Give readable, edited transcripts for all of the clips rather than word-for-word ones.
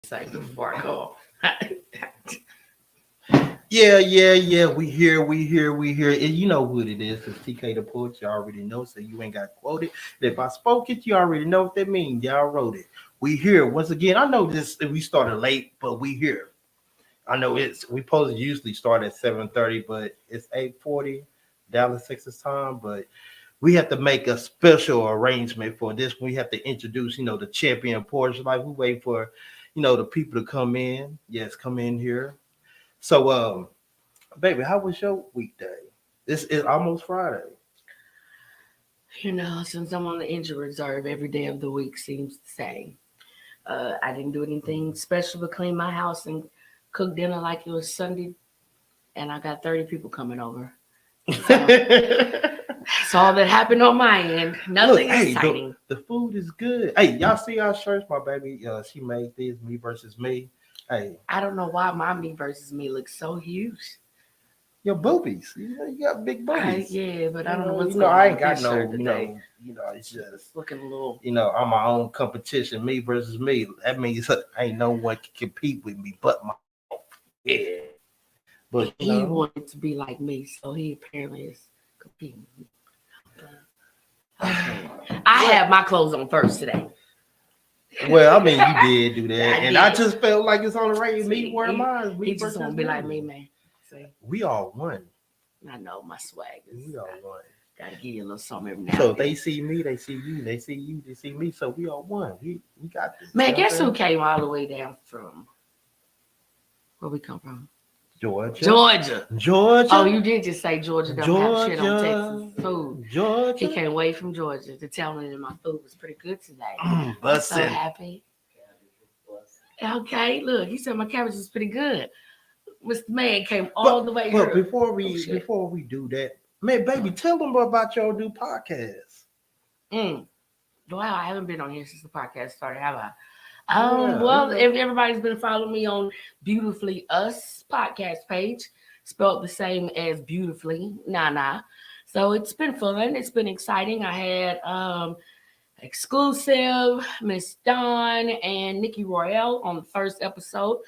say before I go. Yeah. We here. And you know what it is. It's TK the Poet. You already know, so you ain't got quoted. And if I spoke it, you already know what that means. Y'all wrote it. We here. Once again, I know this we started late, but we here. I know it's we supposed to usually start at 7:30, but it's 8:40 Dallas, Texas time. But we have to make a special arrangement for this. We have to introduce, the champion portion. Like we wait for, the people to come in. Yes, come in here. So, baby, how was your weekday? This is almost Friday. Since I'm on the injury reserve, every day of the week seems the same. I didn't do anything special but clean my house and cook dinner like it was Sunday, and I got 30 people coming over. So that's all that happened on my end. Look, Nothing hey, exciting. the food is good. Hey, y'all see our shirts? My baby, she made these, me versus me. Hey, I don't know why my me versus me looks so huge. your boobies. You got big boobies. Yeah, but I don't know what's You know, going I on ain't with got this no, shirt today. it's just, Looking a little. I'm my own competition, me versus me. That means ain't no one can compete with me but my, yeah. But He wanted to be like me, so he apparently is competing. Okay. I have my clothes on first today. well, I mean, you did do that, and I did. just felt like it's on the radio. Me See, wearing mine. He Me just versus want to be like me. me, man. See, We all won. I know my swag is. We all won. Gotta give you a little something every now So and if they then. see me, they see you. They see you, they see me. So we all won. We got this. Man, You know what guess I'm who saying? came all the way down from where we come from? Georgia. Georgia. Georgia. Oh, you did just say Georgia don't have shit on Georgia. Texas food. Georgia. He came away from Georgia to tell me that my food was pretty good today. I'm so Bussin'. happy. Okay, look, he said my cabbage is pretty good. Mr. Man came all the way here. But before we do that, man, baby, tell them about your new podcast. Wow, I haven't been on here since the podcast started, have I? Yeah, Well, if everybody's been following me on Beautifully Us podcast page, spelled the same as Beautifully, nah. So it's been fun. It's been exciting. I had exclusive Miss Dawn and Nikki Royale on the first episode.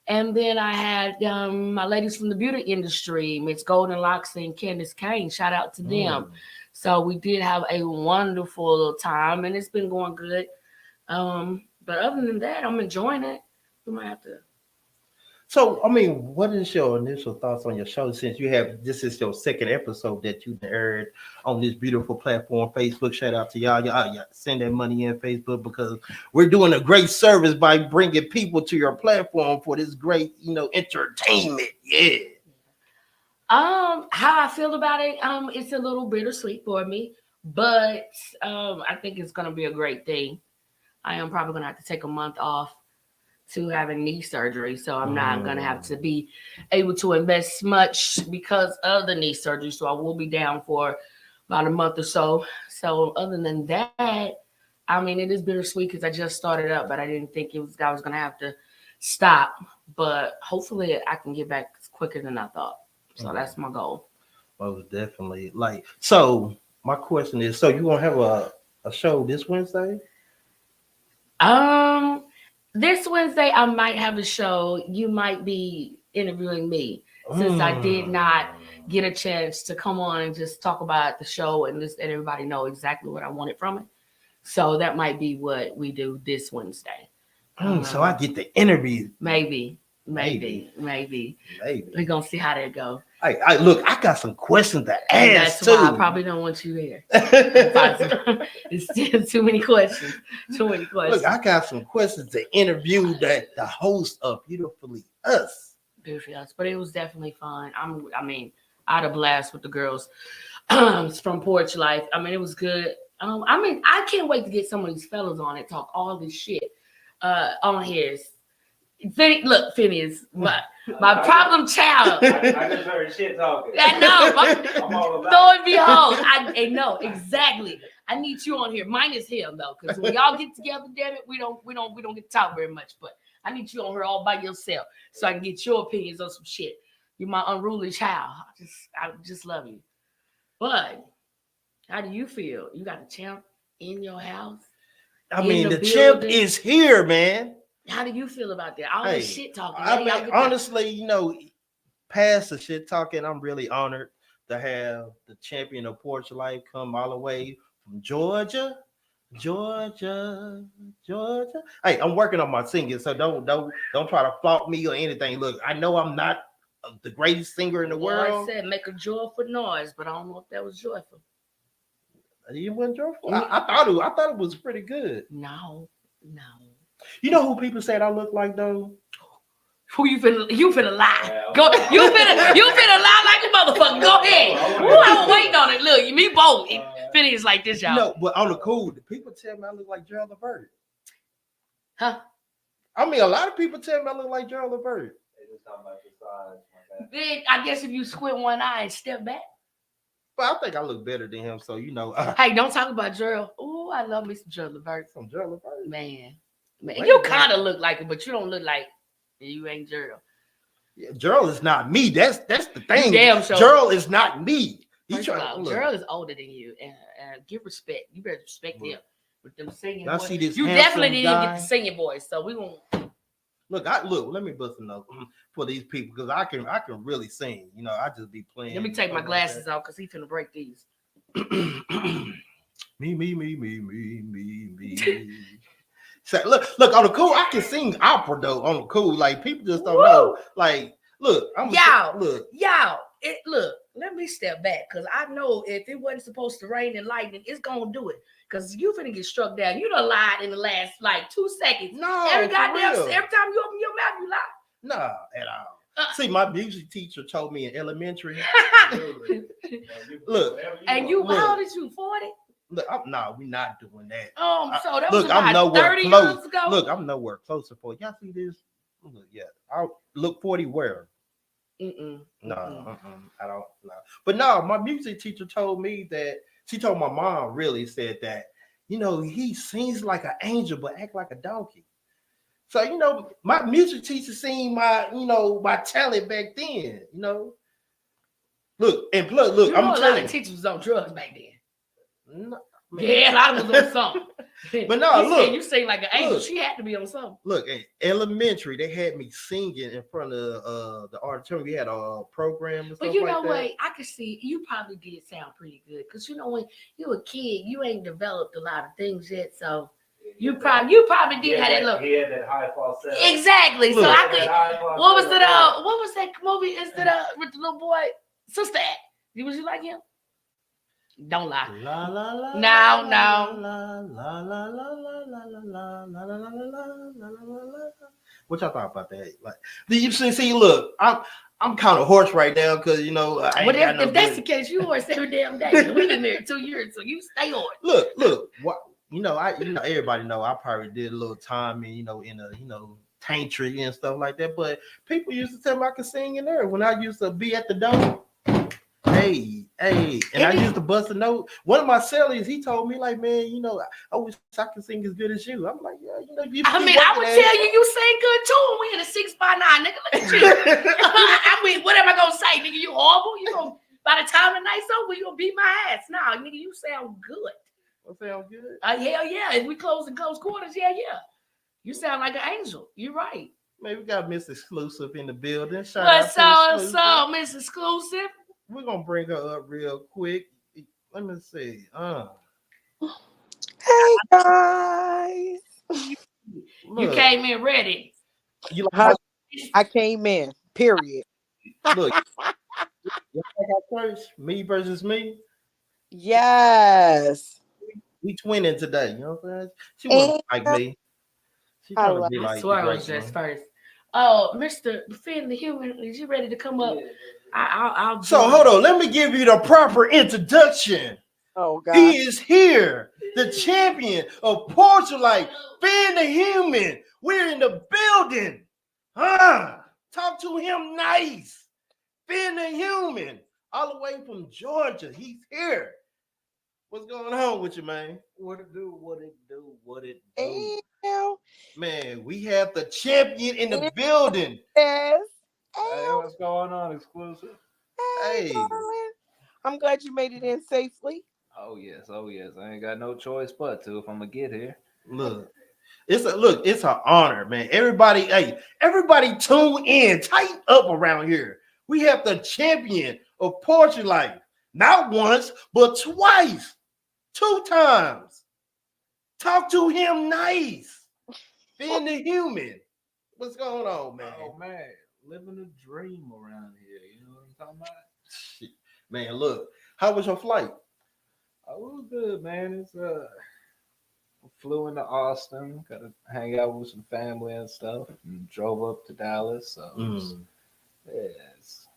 And then I had my ladies from the beauty industry, Miss Golden Locks and Candace Kane. Shout out to them. So we did have a wonderful time, and it's been going good. But other than that, I'm enjoying it. We might have to. So, I mean, what is your initial thoughts on your show since this is your second episode that you aired on this beautiful platform, Facebook? Shout out to y'all send that money in Facebook because we're doing a great service by bringing people to your platform for this great, entertainment. Yeah. How I feel about it, it's a little bittersweet for me, but I think it's gonna be a great thing. I am probably gonna have to take a month off to having knee surgery, so I'm not gonna have to be able to invest much because of the knee surgery. So I will be down for about a month or so. So other than that, I mean, it is bittersweet because I just started up, but I didn't think I was gonna have to stop. But hopefully, I can get back quicker than I thought. So that's my goal. Most definitely. So my question is, so you gonna have a show this Wednesday? This Wednesday I might have a show. You might be interviewing me since I did not get a chance to come on and just talk about the show and just let everybody know exactly what I wanted from it. So that might be what we do this Wednesday. So I get the interview. Maybe. We're gonna see how that go. I look, I got some questions to ask that's too. why I probably don't want you there. It's still too many questions. Look, I got some questions to interview the host of Beautifully Us. Beautifully Us, but it was definitely fun. I had a blast with the girls from Porch Life. I mean, it was good. I can't wait to get some of these fellas on and talk all this shit on here. Look, Phineas, my problem child. I just heard shit talking. I know. I'm all about Lo and behold, I know exactly. I need you on here, minus him though, because when y'all get together, damn it, we don't get to talk very much. But I need you on here all by yourself so I can get your opinions on some shit. You're my unruly child. I just love you. But how do you feel? You got a champ in your house? I mean, the champ is here, man. How do you feel about that? All this Hey, shit talking. I Now y'all mean, get honestly, past the shit talking, I'm really honored to have the champion of Porch Life come all the way from Georgia. Georgia, Georgia. Hey, I'm working on my singing, so don't try to fault me or anything. Look, I know I'm not the greatest singer in the Lord world. said make a joyful noise, but I don't know if that was joyful. You wasn't joyful. Mm, I thought it was pretty good. No, no. You know who people said I look like though? Who you finna lie? Yeah, Go, okay. you finna lie like a motherfucker. Go ahead. Woo, I was waiting on it. Look, me both. Phineas like this, y'all. No, but on the cool, people tell me I look like Gerald Levert. Huh? I mean, a lot of people tell me I look like Gerald Levert. They just talking about your size. My bad. Then I guess if you squint one eye and step back. But I think I look better than him, so Hey, don't talk about Gerald. Ooh, I love me some Gerald Levert. some Gerald Levert. Man. Wait, You man. kind of look like it, but you don't look like you ain't Gerald. Yeah, Gerald is not me. That's the thing. damn sure. Gerald is not me. He First of trying all, to look. Gerald is older than you, and give respect. You better respect him with them singing. Y'all voice. see this You handsome definitely didn't guy? get the singing voice, so we gonna Look. Let me bust a note for these people because I can really sing. I just be playing. let me take my stuff glasses off because he finna break these. like that. me. So, look on the cool. I can sing opera though on the cool. Like people just don't know. Like, look, Y'all, look. look. Let me step back because I know if it wasn't supposed to rain and lightning, it's gonna do it. Because you finna get struck down. You done lied in the last like 2 seconds. No, Every for time real. you open your mouth, you lie. Nah, at all. See, my music teacher told me in elementary. Look, And you, how old is you? 40? Look, we not doing that. So that was I'm about nowhere 30 close. years ago. Look, I'm nowhere closer for y'all. See this? Look, yeah, I'll look 40 where? No, I don't know. But no, my music teacher told me that she told my mom really said that, he sings like an angel but act like a donkey. So, my music teacher seen my, my talent back then, Look, and plus, look, You I'm know a lot telling of teachers was on drugs back then. No, Yeah, a lot of was on something. But no, look, you sing like an angel. look. She had to be on something. Look, in elementary, they had me singing in front of the auditorium. We had a program and stuff But you know like what? that. I can see you probably did sound pretty good because when you a kid, you ain't developed a lot of things yet. So you probably did have that look. He had that high falsetto. Exactly. So Look. I could. What was that movie? Is that with the little boy Sister Act? Was you like him? Don't lie. La la la. No. La la la la la la la la la la la la la. What y'all thought about that? Like, do you see? Look, I'm kind of hoarse right now because I ain't got no if that's good- the case, you horse every damn day. We've been married 2 years, so you stay on. Look. What everybody know. I probably did a little time in in a tantry and stuff like that. But people used to tell me I could sing in there when I used to be at the dome. Hey, and I used to bust a note. One of my sellers, he told me like, man, I wish I could sing as good as you. I'm like, yeah, I would tell you sing good too. We in a 6x9, nigga. Look at you. I mean, what am I gonna say, nigga? You horrible? You gonna by the time the night's over, you gonna beat my ass? Nah, nigga, you sound good. I sound good. Hell yeah. If we close in close quarters, yeah. You sound like an angel. You're right. Man, we got Miss Exclusive in the building. Shout What's out to up, Miss Exclusive? We're gonna bring her up real quick. Let me see. Hey guys. You came in ready. You like I came in, period. look, you like our first me versus me? Yes. We twinning today, you know what I'm saying? She wasn't like me. She trying to be I like swear I the was great dressed one. first. Oh, Mr. Finn the Human, is you ready to come up? I'll So hold on, let me give you the proper introduction. Oh God. He is here, the champion of Portugal Life, Finn the Human. We're in the building. Talk to him nice. Finn the Human, all the way from Georgia. He's here. What's going on with you, man? What it do? Ew. Man, we have the champion in the building. Yes. Hey, Ew. what's going on, Exclusive? Hey, Hey. darling. I'm glad you made it in safely. Oh yes. I ain't got no choice but to if I'm gonna get here. Look, It's an honor, man. Everybody tune in, tighten up around here. We have the champion of Portrait Life, not once, but twice, 2 times. Talk to him nice. Being the human. What's going on, man? Oh man, living a dream around here. You know what I'm talking about? Shit. Man, look, how was your flight? Oh, it was good, man. Flew into Austin, got to hang out with some family and stuff, and drove up to Dallas. So yeah, it's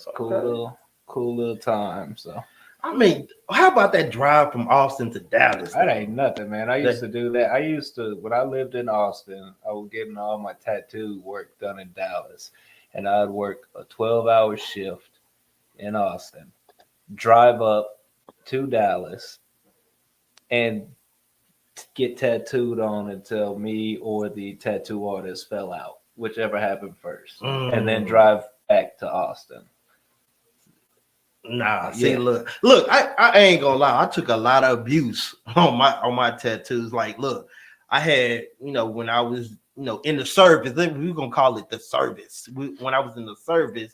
Okay. cool little time. So I mean, how about that drive from Austin to Dallas? that though? ain't nothing, man. I used to do that. I used to when I lived in Austin, I was getting all my tattoo work done in Dallas, and I'd work a 12-hour shift in Austin, drive up to Dallas, and get tattooed on until me or the tattoo artist fell out, whichever happened first, and then drive back to Austin. Nah, see, Yeah. look, I ain't gonna lie. I took a lot of abuse on my tattoos. Like, look, I had, when I was, in the service, we're gonna call it the service. When I was in the service,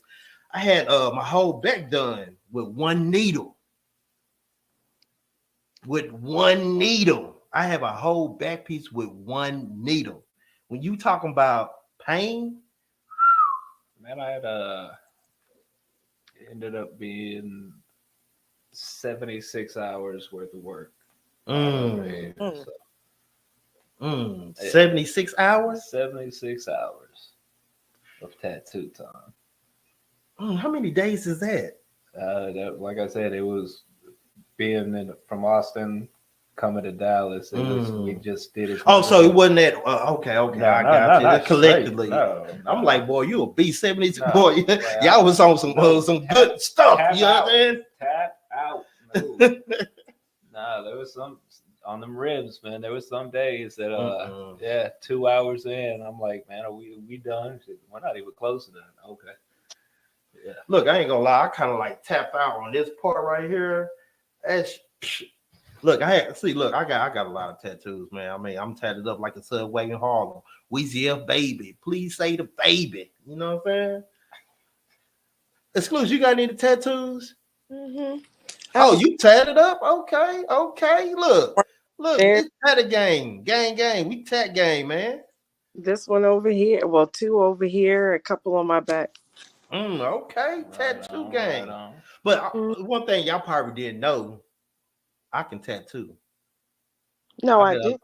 I had my whole back done with one needle. With one needle. I have a whole back piece with one needle. When you talking about pain, Man, I had ended up being 76 hours worth of work. mm, So, 76 hours. 76 hours of tattoo time. How many days is that? Like I said, it was from Austin coming to Dallas. We just did it. Oh, so it wasn't that. Okay, No, I got you. not Collectively, straight. No, I'm like, boy, you a B72 No, boy. like, Y'all was on some good stuff. tap You know what I'm saying? Tap out. No. Nah, there was some on them ribs, man. There was some days that 2 hours in, I'm like, man, are we done? We're not even close to done. Okay. Yeah. Look, I ain't gonna lie. I kind of like tap out on this part right here. That's look. I got a lot of tattoos, man. I mean, I'm tatted up like a subway in Harlem. Weezy F baby. Please say the baby. You know what I'm saying? Exclusive, you got any tattoos? Mm-hmm. Oh, you tatted up? Okay. Look, There, it's tatted gang. We tat gang, man. this one over here. Well, two over here, a couple on my back. Okay, Right tattoo on, gang. right on. But one thing y'all probably didn't know, I can tattoo. No, I I bet did.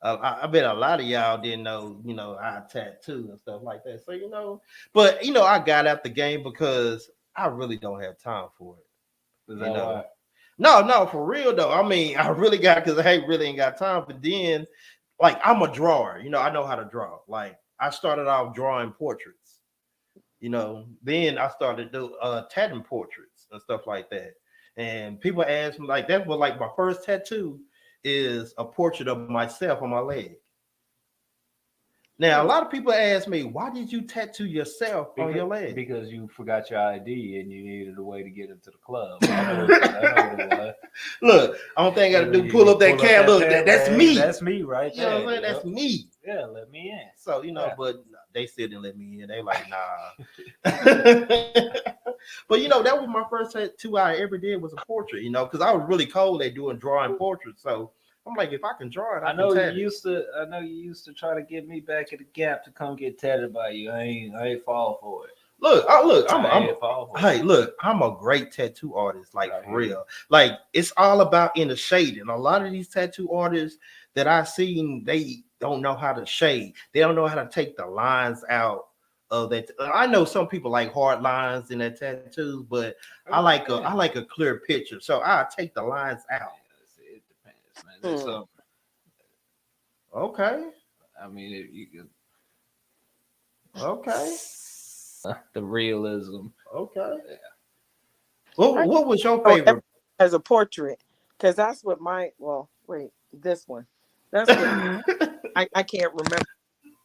I bet a lot of y'all didn't know, I tattoo and stuff like that. So, but I got out the game because I really don't have time for it. Is You that know. why? No, for real though. I mean, I really got because I really ain't got time. But then, like, I'm a drawer. I know how to draw. Like, I started off drawing portraits. Then I started to do tatting portraits and stuff like that. And people ask me, like, that was like my first tattoo is a portrait of myself on my leg. Now, a lot of people ask me, why did you tattoo yourself on your leg? Because you forgot your ID and you needed a way to get into the club. I know what it was. Look, only thing I gotta do, pull up that cam. Look, that's me. That's me right You know there. what I'm saying? That's me. Yeah, let me in. So, Yeah. but they still didn't let me in. They like, nah. But that was my first tattoo I ever did was a portrait, because I was really cold at doing drawing portraits. So I'm like, if I can draw it, I know you used to try to get me back at the Gap to come get tatted by you. I ain't fall for it. Look, look, I'm a great tattoo artist, like right for real. Like it's all about in the shading. A lot of these tattoo artists that I seen, they don't know how to shade. They don't know how to take the lines out of that. I know some people like hard lines in their tattoos, but I like a clear picture. So I take the lines out. It depends, man. There's some. Okay. I mean, you could. Okay. The realism. Okay. Yeah. What was your favorite? As a portrait, because that's what this one. That's what I can't remember.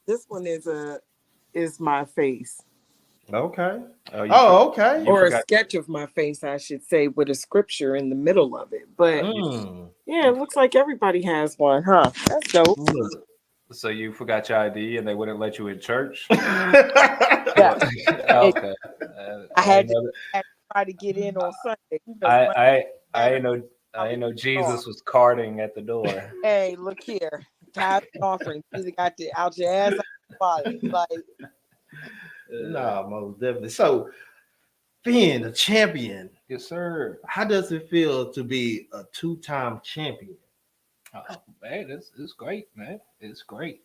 This one is my face. Okay. Okay. Or a sketch of my face, I should say, with a scripture in the middle of it. But yeah, it looks like everybody has one, huh? That's dope. So you forgot your ID and they wouldn't let you in church? Yeah, it, Okay. I I had to know. try to get in on Sunday because I my I I Saturday ain't know. I I was ain't know off. Jesus was carding at the door. Hey, look here, tithe and offering. You either got to out your ass or wallet. Like, Nah, most definitely. So being a champion, Yes, sir. how does it feel to be a two-time champion? Oh man, it's great, man. It's great.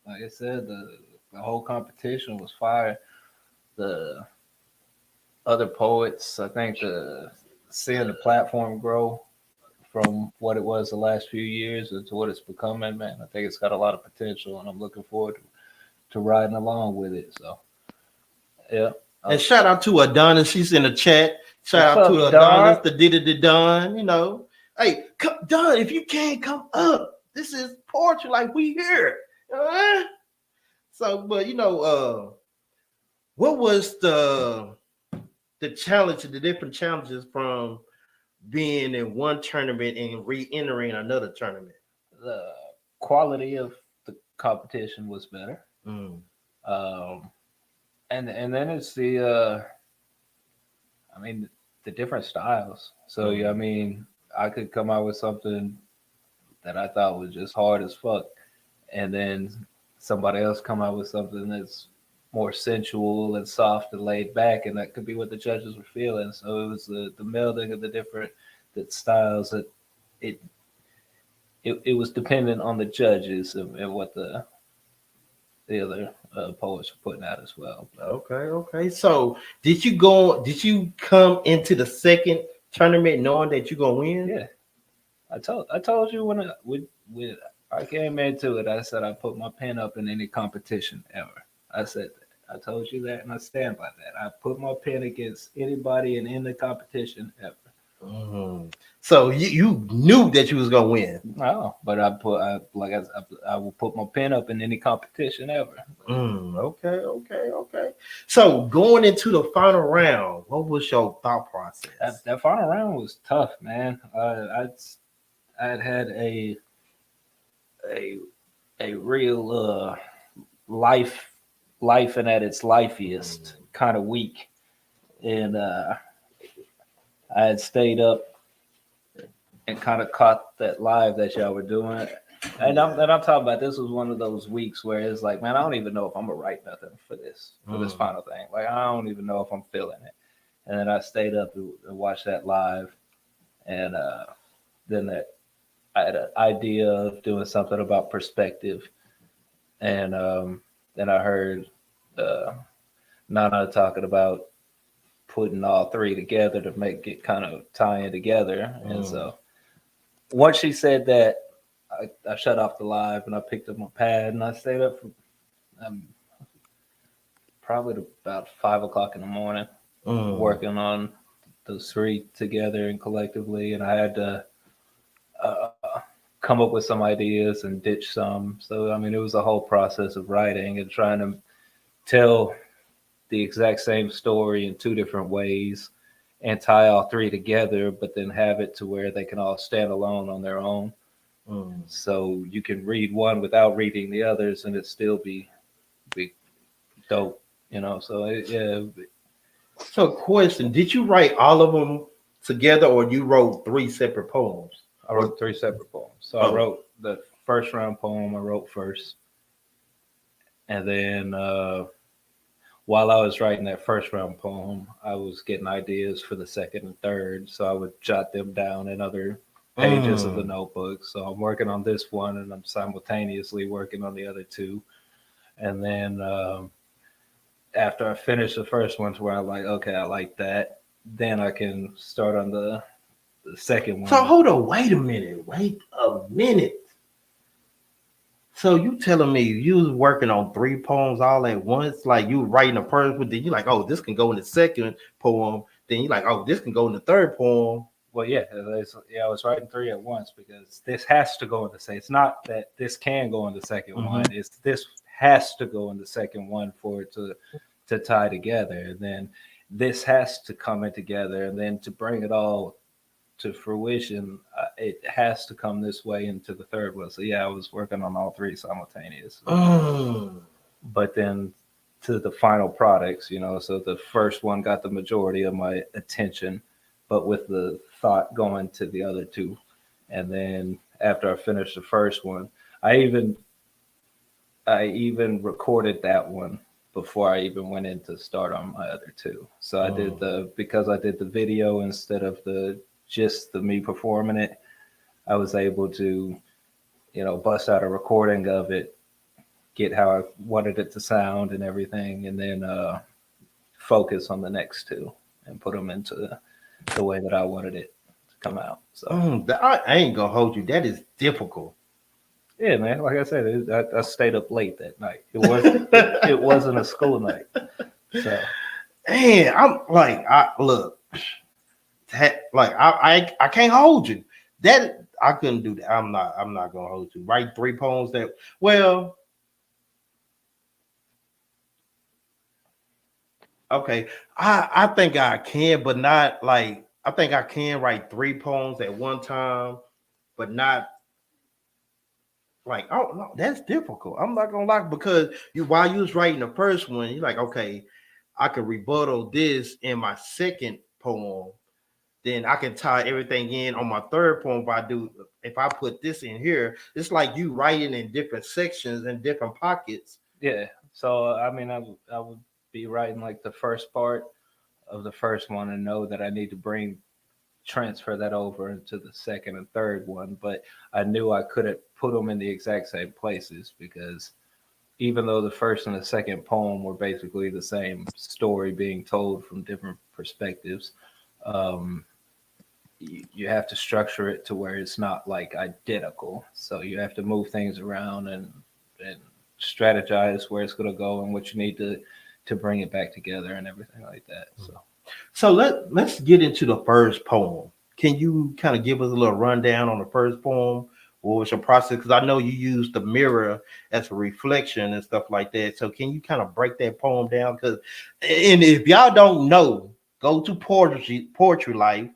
Like I said, the whole competition was fire. The other poets, I think, seeing the platform grow from what it was the last few years into what it's becoming, man. I think it's got a lot of potential, and I'm looking forward to riding along with it. So yeah. And shout out to Adonis. She's in the chat. Shout What's out to up, Adonis, Dar? the Diddy Don. You know, hey, come, Don, if you can't come up, this is poetry like we here. Uh, So, but what was the challenge, the different challenges from being in one tournament and re-entering another tournament? The quality of the competition was better. Mm. Um, and then it's I mean, the different styles. So yeah, I mean, I could come out with something that I thought was just hard as fuck, and then somebody else come out with something that's more sensual and soft and laid back, and that could be what the judges were feeling. So it was the melding of the different styles that it, it was dependent on the judges and what the other poets were putting out as well. Okay, okay. So did you go? Did you come into the second tournament knowing that you're gonna win? Yeah, I told you when I came into it, I said I put my pen up in any competition ever. I said that. I told you that, and I stand by that. I put my pen against anybody and in the competition ever. Mhm. So you knew that you was gonna win. No, but I will put my pen up in any competition ever. Okay, okay, okay. So going into the final round, what was your thought process? That final round was tough, man. I'd had a a real life life and at its lifeiest kind of week, and I had stayed up and kind of caught that live that y'all were doing. And I'm talking about, this was one of those weeks where it's like, man, I don't even know if I'm gonna write nothing for this final thing. Like, I don't even know if I'm feeling it. And then I stayed up and watched that live, and then I had an idea of doing something about perspective, and then I heard uh, Nana talking about putting all three together to make it kind of tying together, and so once she said that, I shut off the live and I picked up my pad and I stayed up for um, probably to about 5 o'clock in the morning working on those three together and collectively. And I had to uh, come up with some ideas and ditch some. So, I mean, it was a whole process of writing and trying to tell the exact same story in two different ways and tie all three together, but then have it to where they can all stand alone on their own. So you can read one without reading the others, and it still be dope, you know. So yeah. So question, did you write all of them together or you wrote three separate poems? I wrote three separate poems. So I wrote the first round poem. I wrote first, and then while I was writing that first round poem, I was getting ideas for the second and third. So I would jot them down in other pages of the notebook. So I'm working on this one, and I'm simultaneously working on the other two. And then after I finish the first one, to where I'm like, okay, I like that, then I can start on the second one. So hold on, wait a minute. So you telling me you was working on three poems all at once? Like you writing a first, but then you like, oh, this can go in the second poem. Then you like, oh, this can go in the third poem. Well, yeah, I was writing three at once because this has to go in the second. It's not that this can go in the second one. It's this has to go in the second one for it to tie together. And then this has to come in together, and then to bring it all to fruition, it has to come this way into the third one. So yeah, I was working on all three simultaneously. Mm. But then to the final products, so the first one got the majority of my attention, but with the thought going to the other two. And then after I finished the first one, I even I even recorded that one before I even went in to start on my other two. So I did because I did the video instead of just the me performing it, I was able to, bust out a recording of it, get how I wanted it to sound and everything, and then focus on the next two and put them into the way that I wanted it to come out. So I ain't gonna hold you. That is difficult. yeah, man. Like I said, I stayed up late that night. It wasn't a school night. So Man, I'm like, I look, like I can't hold you. That I couldn't do that. I'm not gonna hold you. Write 3 poems that well. Okay, I think I can, but not like I think I can write 3 poems at one time, but not like oh no, that's difficult. I'm not gonna lie because while you was writing the first one, you're like, okay, I could rebuttal this in my second poem. Then I can tie everything in on my third poem. If I put this in here, it's like you writing in different sections and different pockets. yeah. So I mean, I would be writing like the first part of the first one and know that I need to transfer that over into the second and third one. But I knew I couldn't put them in the exact same places because even though the first and the second poem were basically the same story being told from different perspectives, um, you have to structure it to where it's not like identical. So you have to move things around and strategize where it's going to go and what you need to bring it back together and everything like that. So let's get into the first poem. Can you kind of give us a little rundown on the first poem? What was your process? Because I know you used the mirror as a reflection and stuff like that. So can you kind of break that poem down? Because and if y'all don't know, go to Poetry Life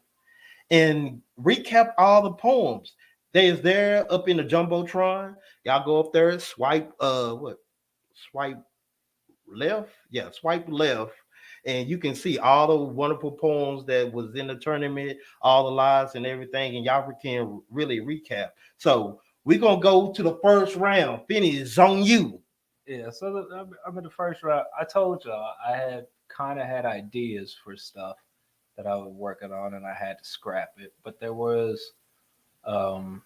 and recap all the poems. They is there up in the jumbotron. Y'all go up there, swipe left, yeah, swipe left, and you can see all the wonderful poems that was in the tournament, all the lives and everything, and y'all can really recap. So we're gonna go to the first round. Finney is on you. Yeah, so I'm in the first round. I told y'all I had kind of had ideas for stuff that I was working on, and I had to scrap it. But there was um,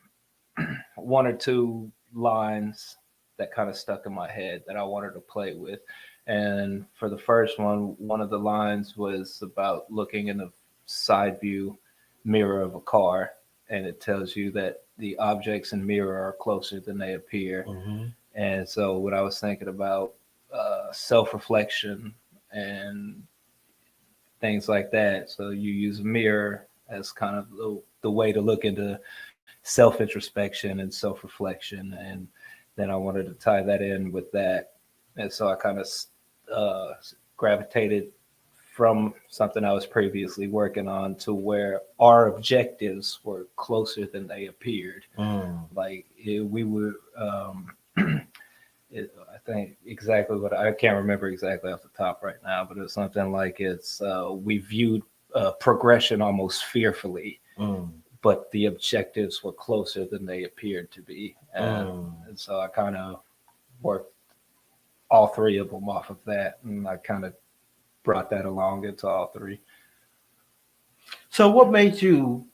one or two lines that kind of stuck in my head that I wanted to play with. And for the first one of the lines was about looking in the side view mirror of a car, and it tells you that the objects in mirror are closer than they appear. Mhm. And so, what I was thinking about self reflection and things like that. So, you use a mirror as kind of the way to look into self introspection and self reflection. And then I wanted to tie that in with that. And so, I kind of uh, gravitated from something I was previously working on to where our objectives were closer than they appeared. Like we were. I think exactly what I can't remember exactly off the top right now, but it's something like we viewed progression almost fearfully, but the objectives were closer than they appeared to be, and so I kind of worked all three of them off of that, and I kind of brought that along into all three. So what made you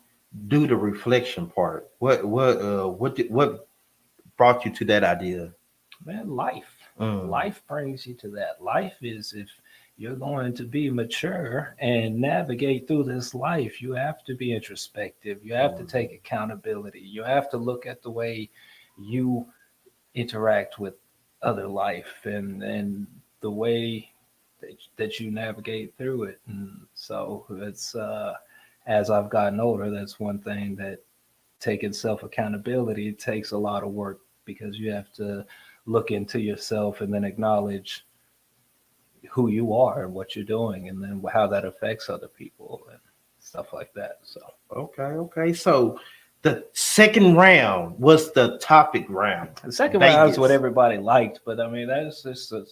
do the reflection part? What brought you to that idea? Man, life. Mm. Life brings you to that. Life is if you're going to be mature and navigate through this life, you have to be introspective. You have to take accountability. You have to look at the way you interact with other life and the way that you navigate through it. And so it's as I've gotten older, that's one thing that taking self accountability takes a lot of work because you have to look into yourself and then acknowledge who you are and what you're doing and then how that affects other people. And stuff like that. So Okay. So the second round was the topic round. the second round is what Vegas. everybody liked, but I mean that's just a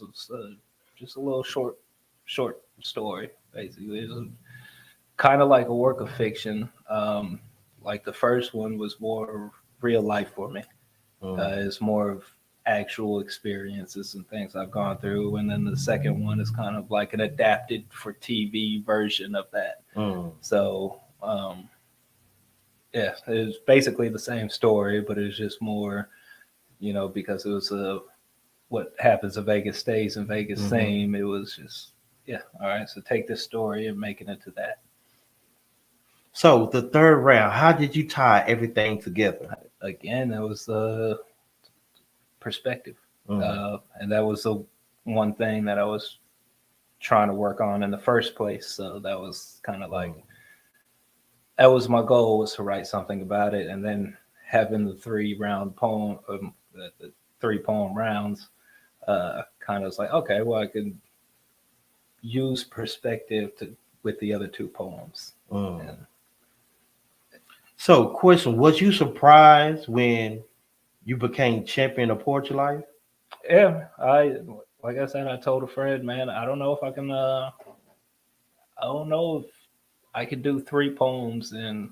little short story basically. It's kind of like a work of fiction. Like the first one was more real life for me. It's more of actual experiences and things I've gone through, and then the second one is kind of like an adapted for TV version of that. Mm. So yeah, it's basically the same story, but it's just more, because it was a what happens in Vegas stays in Vegas Mhm. theme. It was just yeah, all right. So take this story and make it into that. So the third round, how did you tie everything together? Again, it was perspective, Mm. and that was the one thing that I was trying to work on in the first place. So that was kind of like that was my goal, was to write something about it, and then having the the 3 poem rounds, kind of was like, okay, well I can use perspective to with the other 2 poems. Mm. And So, question: was you surprised when you became champion of Portrait Life? yeah, I like I said, I told a friend, man, I don't know if I can. I don't know if I could do 3 poems and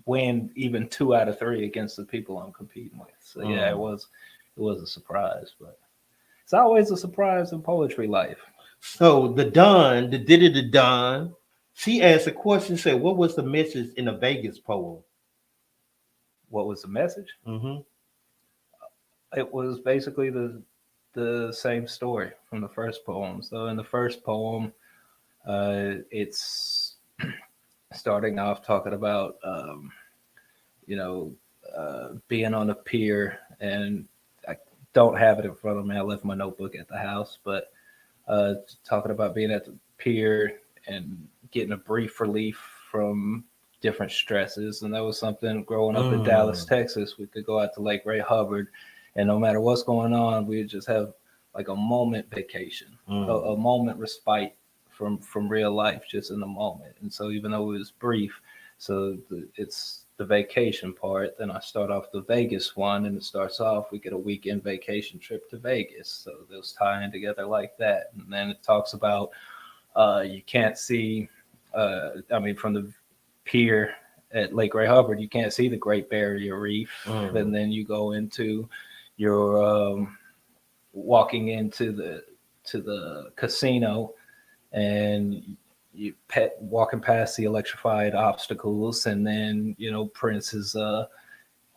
win even 2 out of 3 against the people I'm competing with. So yeah, Mm. it was a surprise, but it's always a surprise in poetry life. So the Don, the Diddy the Don, she asked a question. Said, "What was the message in the Vegas poem?" What was the message? Mm-hmm. It was basically the same story from the first poem. So in the first poem, it's starting off talking about you know being on a pier, and I don't have it in front of me. I left my notebook at the house, but talking about being at the pier and getting a brief relief from different stresses. And that was something growing up in Dallas, Mm. Texas. We could go out to Lake Ray Hubbard, and no matter what's going on, we would just have like a moment vacation, Mm. a moment respite from real life, just in the moment. And so even though it was brief, it's the vacation part. Then I start off the Vegas one, and it starts off, we get a weekend vacation trip to Vegas. So those tie in together like that. And then it talks about you can't see, I mean, from the pier at Lake Ray Hubbard, you can't see the Great Barrier Reef. Mm. And then you go into your walking into the casino, and you walking past the electrified obstacles, and then Prince is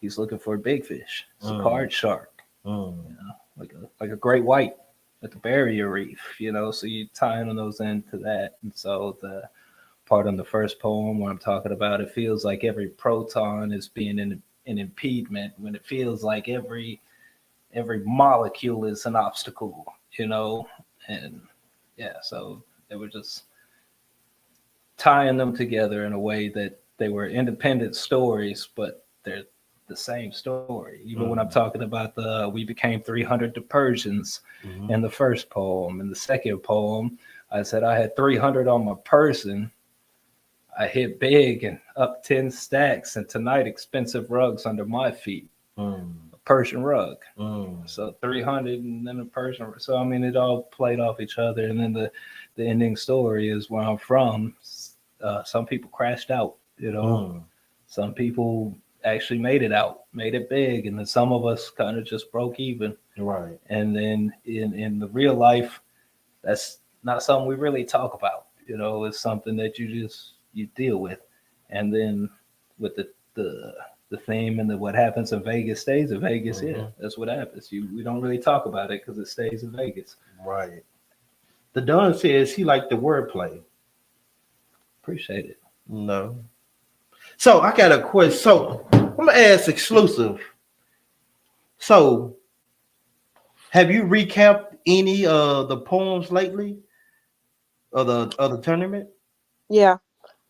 he's looking for a big fish. It's a Mm. card shark, Mm. like a great white at the barrier reef. So you tie in those into that. And so the part on the first poem where I'm talking about, it feels like every proton is being an impediment, when it feels like every molecule is an obstacle. And yeah, so they were just tying them together in a way that they were independent stories, but they're the same story. Even when I'm Mm. talking about the we became 300 to Persians Mm. in the first poem. In the second poem, I said I had 300 on my person. I hit big and up 10 stacks, and tonight expensive rugs under my feet. Mm. A Persian rug. Mm. So 300 and then a Persian. So I mean, it all played off each other. And then the ending story is where I'm from. Some people crashed out. Mm. Some people actually made it out, made it big, and then some of us kind of just broke even. Right. And then in the real life, that's not something we really talk about. It's something that you deal with. And then with the theme and what happens in Vegas stays in Vegas. Yeah, Mhm. that's what happens. We don't really talk about it because it stays in Vegas. Right. The Don says he liked the wordplay. Appreciate it. No. So I got a question. So I'm gonna ask exclusive. So have you recapped any of the poems lately of the tournament? Yeah,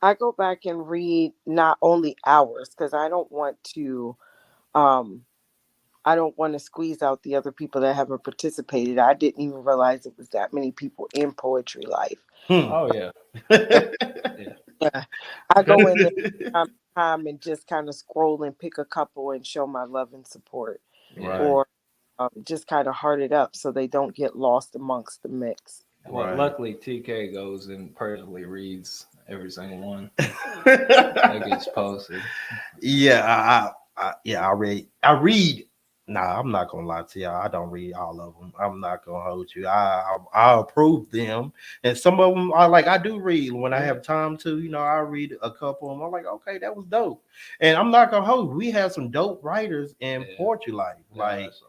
I go back and read not only ours because um I don't want to squeeze out the other people that haven't participated. I didn't even realize it was that many people in poetry life. Hmm. Oh yeah, And, yeah. Yeah, I go in there time to time and just kind of scroll and pick a couple and show my love and support, Yeah. Right. or just kind of heart it up so they don't get lost amongst the mix. Well, Right. luckily TK goes and personally reads every single one that gets posted. Yeah, I read. Nah, I'm not gonna lie to y'all. I don't read all of them. I'm not gonna hold you. I approve them, and some of them are like I do read when I Yeah. have time to. I read a couple of them. I'm like, okay, that was dope, and I'm not gonna hold you. We have some dope writers in Yeah. Poetry Life. Yeah. So,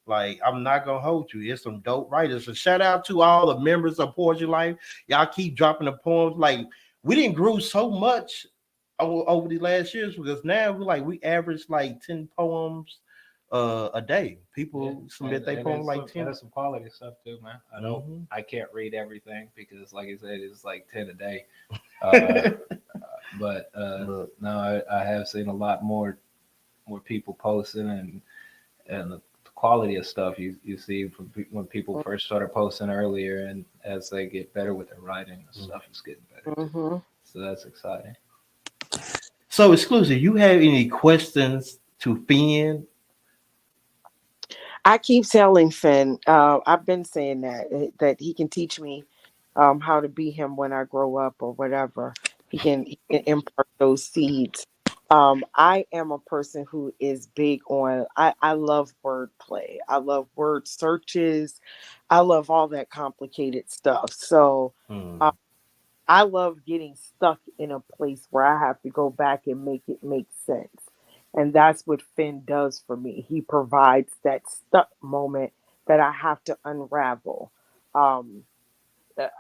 Like I'm not gonna hold you. It's some dope writers. So shout out to all the members of Poetry Life. Y'all keep dropping the poems. Like we didn't grow so much over the last years because now we average like 10 poems a day. yeah, People submit their and poem it's like some, and 10. it's some quality stuff too, man. Mhm. I can't read everything because, like I said, it's like 10 a day. Uh, but Look, no, I have seen a lot more people posting, and the quality of stuff you see from when people first started posting earlier, and as they get better with their writing, the stuff is getting better too. Hmm. So that's exciting. so exclusive. You have any questions to Finn? I keep telling Finn, I've been saying that he can teach me how to be him when I grow up or whatever. He can impart those seeds. I am a person who is big on. I love wordplay. I love word searches. I love all that complicated stuff. So Hmm. uh, I love getting stuck in a place where I have to go back and make it make sense. And that's what Finn does for me. He provides that stuck moment that I have to unravel. Um,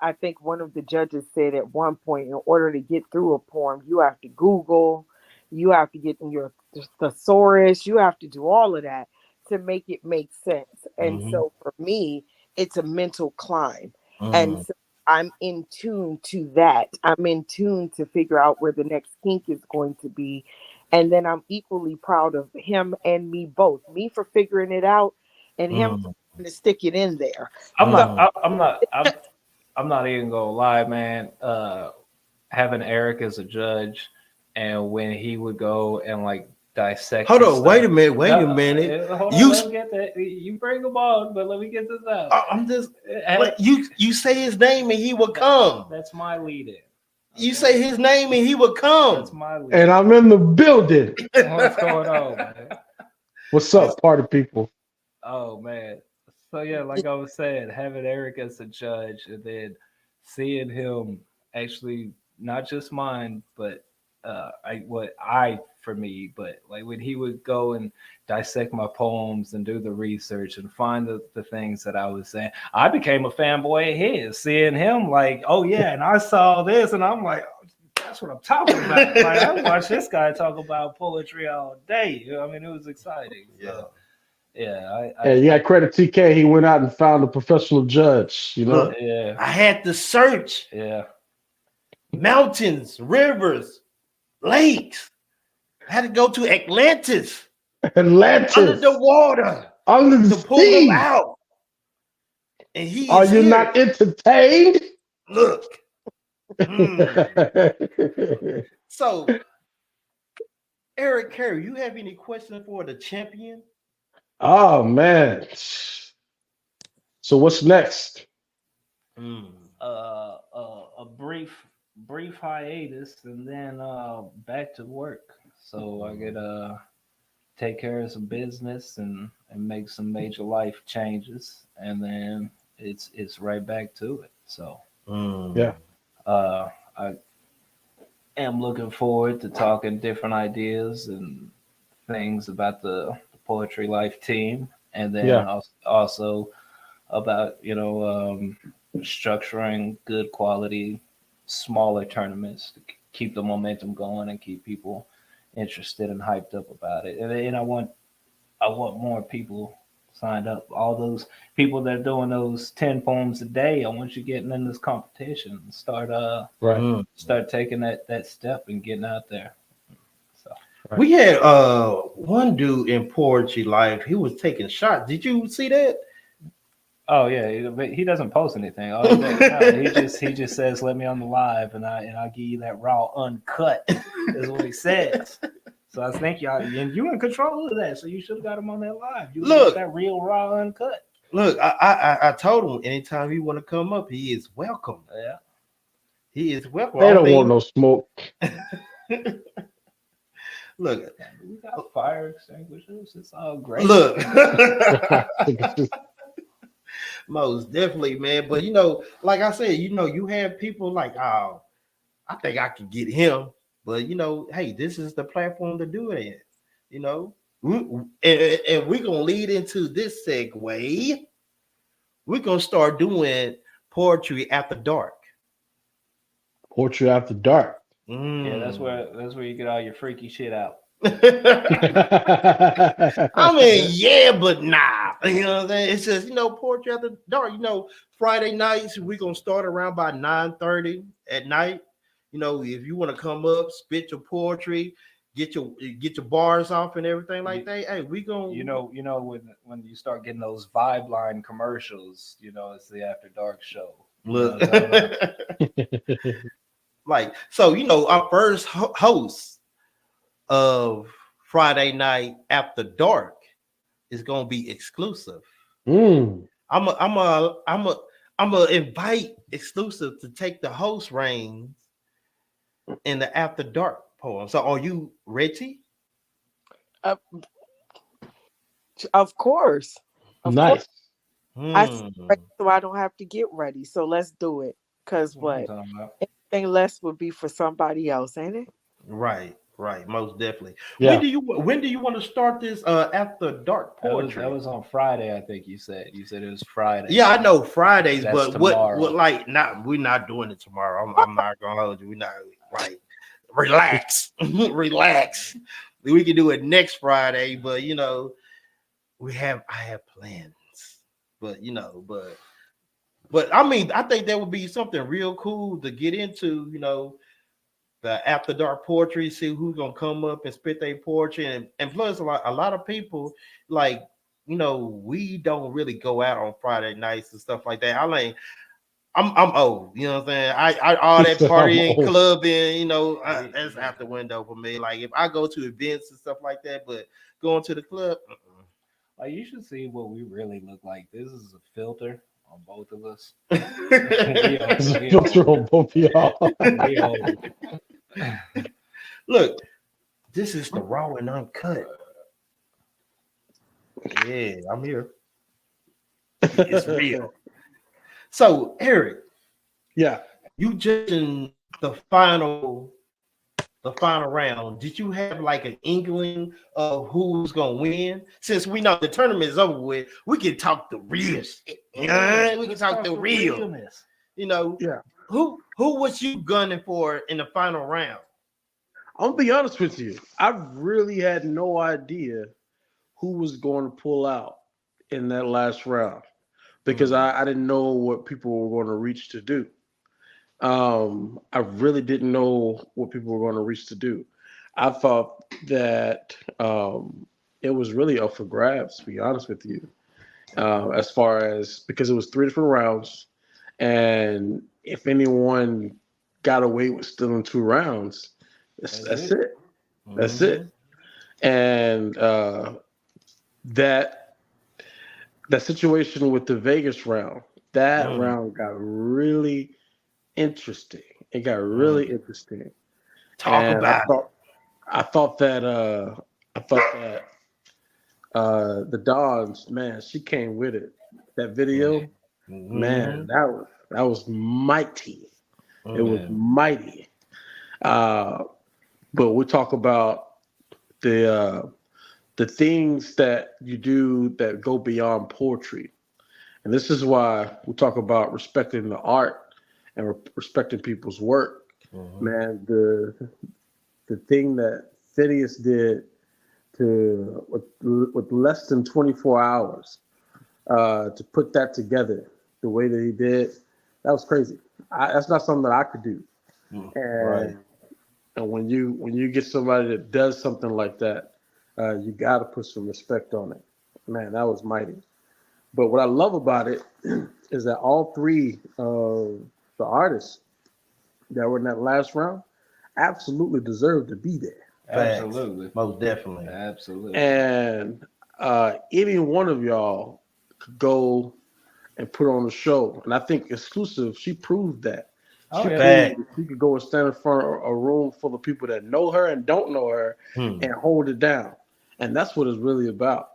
I think one of the judges said at one point, in order to get through a poem, you have to Google, you have to get in your thesaurus, you have to do all of that to make it make sense. And Hmm. so for me, it's a mental climb. And Hmm. so I'm in tune to that. I'm in tune to figure out where the next kink is going to be. And then I'm equally proud of him and me both. Me for figuring it out and him for Hmm. trying to stick it in there. I'm So not. Hmm. I'm not even gonna lie, man. Having Eric as a judge, and when he would go and like dissect Hold the on, wait stuff. a minute, wait a No, minute. hold on, You, let me get that. You bring them on, but let me get this out. I'm just Uh, you say his name and he will come. That's my lead in. You Okay, say his name and he will that's come. my lead And in. I'm in the building. What's going on, man? What's up, party people? Oh man. So yeah, like I was saying, having Eric as a judge and then seeing him actually not just mine, but I for me, but like when he would go and dissect my poems and do the research and find the things that I was saying, I became a fanboy of his, seeing him like, oh yeah, and I saw this and I'm like, oh, that's what I'm talking about. Like I watched this guy talk about poetry all day. I mean, it was exciting. Yeah. So yeah, Yeah, you got credit TK. He went out and found a professional judge, you know? Look, yeah, I had to search yeah, mountains, rivers, lakes. I had to go to Atlantis under the Atlantis, water under the to pull him sea. out. And he Are is you here. not entertained? Look. Hmm. So, Eric Carey, you have any questions for the champion? Oh, man. So what's next? Hmm. a brief hiatus and then back to work. So I could take care of some business and make some major life changes, and then it's right back to it. So Hmm. Yeah. I am looking forward to talking different ideas and things about the Poetry Life team, and then Yeah. also about structuring good quality smaller tournaments to keep the momentum going and keep people interested and hyped up about it. And I want more people signed up. All those people that are doing those 10 poems a day, I want you getting in this competition. Right. Hmm. Start taking that step and getting out there. So Right. We had one dude in Poetry Life. He was taking shots. Did you see that? Oh yeah, but he doesn't post anything. Oh, he just says, "Let me on the live, and I'll give you that raw uncut." Is what he says. So I think y'all and you in control of that. So you should have got him on that live. You would get Look, that real raw uncut. look. I told him anytime he want to come up, he is welcome. Yeah. He is welcome. They Only don't want thing, no smoke. look, We got fire extinguishers. It's all great. look. Most definitely, man. But like I said, you have people like, oh, I think I can get him. But hey, this is the platform to do it in. You know, and we're gonna lead into this segue. We're gonna start doing poetry after dark. Poetry after dark. Yeah, that's Mm. where you get all your freaky shit out. I mean, yeah, but nah. You know what I'm saying? It says, poetry after dark. Friday nights, we're gonna start around by 9:30 at night. If you want to come up, spit your poetry, get your bars off and everything like that. Hey, we gonna When you start getting those vibe line commercials, it's the After Dark show. You know look what I'm talking about? like so. Our first host of Friday night after dark is gonna be exclusive. Mm. I'm a invite exclusive to take the host reigns in the after dark poem. So are you ready? Uh, of course. Of course. Nice. I said Hmm. ready so I don't have to get ready. So let's do it. Cause That's what I'm what? talking about. Anything less would be for somebody else, ain't it? Right, most definitely. When Yeah. do you want to start this after dark That poetry? was on Friday, I think you said. You said it was Friday. Yeah, I know Fridays, That's but what tomorrow. like not we're not doing it tomorrow. I'm not gonna hold you. We're not like relax, relax. We can do it next Friday, but I have plans, but but I mean, I think that would be something real cool to get into. The after dark poetry, see who's gonna come up and spit their poetry, and plus a lot of people like we don't really go out on Friday nights and stuff like that. I'm old, you know what I'm saying? I all He that said I'm partying, old. clubbing, Yeah. that's out the window for me. Like if I go to events and stuff like that, but going to the club, Like you should see what we really look like. This is a filter on both of us. We uh-uh. There's old. a We filter old. on both of y'all. We old. Look, this is the raw and uncut. Yeah, I'm here. It's real. So, Eric, Yeah. you judging the final round. Did you have like an inkling of who's gonna win? Since we know the tournament is over with, we can talk the real shit. Yeah, we can Let's talk the real. realness. You know, Yeah. who was you gunning for in the final round? I'm gonna be honest with you. I really had no idea who was going to pull out in that last round because Hmm. I didn't know what people were going to reach to do. I really didn't know what people were going to reach to do. I thought that it was really up for grabs, to be honest with you, as far as because it was three different rounds, and if anyone got away with still in two rounds, that's it. it. That's Hmm. it. And that that situation with the Vegas round, that Mm, round got really interesting. It got mm. really interesting, Talk and about it. I thought that the Dons, man, she came with it. That video, man, Hmm. that was mighty. It was Mm. Yeah. mighty. Uh, but we'll talk about the uh, the things that you do that go beyond poetry. And this is why we talk about respecting the art and respecting people's work. Mhm. Man, the thing that Phineas did to with less than 24 hours to put that together the way that he did, that was crazy. That's not something that I could do. Mm. Right. And when you get somebody that does something like that, you got to put some respect on it. Man, that was mighty. But what I love about it is that all three of the artists that were in that last round absolutely deserve to be there. Facts. Absolutely. Most definitely. Absolutely. And any one of y'all could go and put on a show. And I think exclusive, she proved that. Oh, She yeah. proved Fact. that she could go and stand in front of a room full of people that know her and don't know her Hmm. and hold it down. And that's what it's really about.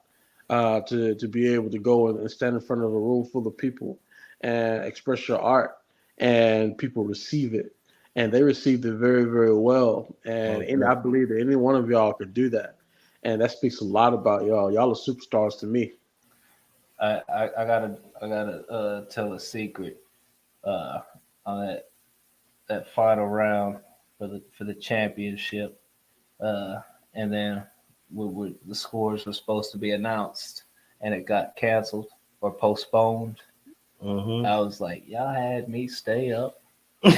To be able to go and stand in front of a room full of people and express your art, and people receive it, and they received it very, very well. And Most I definitely. believe that any one of y'all could do that, and that speaks a lot about y'all. Y'all are superstars to me. I gotta tell a secret uh, on that final round for the championship, uh, and then the scores were supposed to be announced, and it got canceled or postponed. Mm-hmm. I was like, y'all had me stay up. I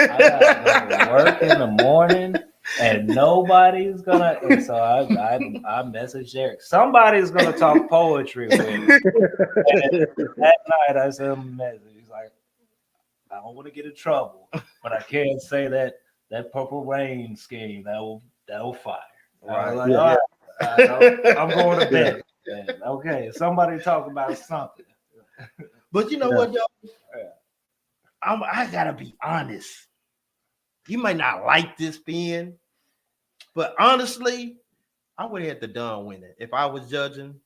gotta go to work in the morning, and nobody's gonna. And so I messaged Eric. Somebody's gonna talk poetry with me. And that night, I sent him a message. He's like, I don't want to get in trouble, but I can't say that purple rain scheme that will fire. I was Right. like, Yeah. all right, I'm going to Yeah. bed. Man. Okay, somebody talk about something. But you know Yeah. what, y'all? I gotta be honest. You might not like this, Ben, but honestly, I would have had the Don win it. If I was judging,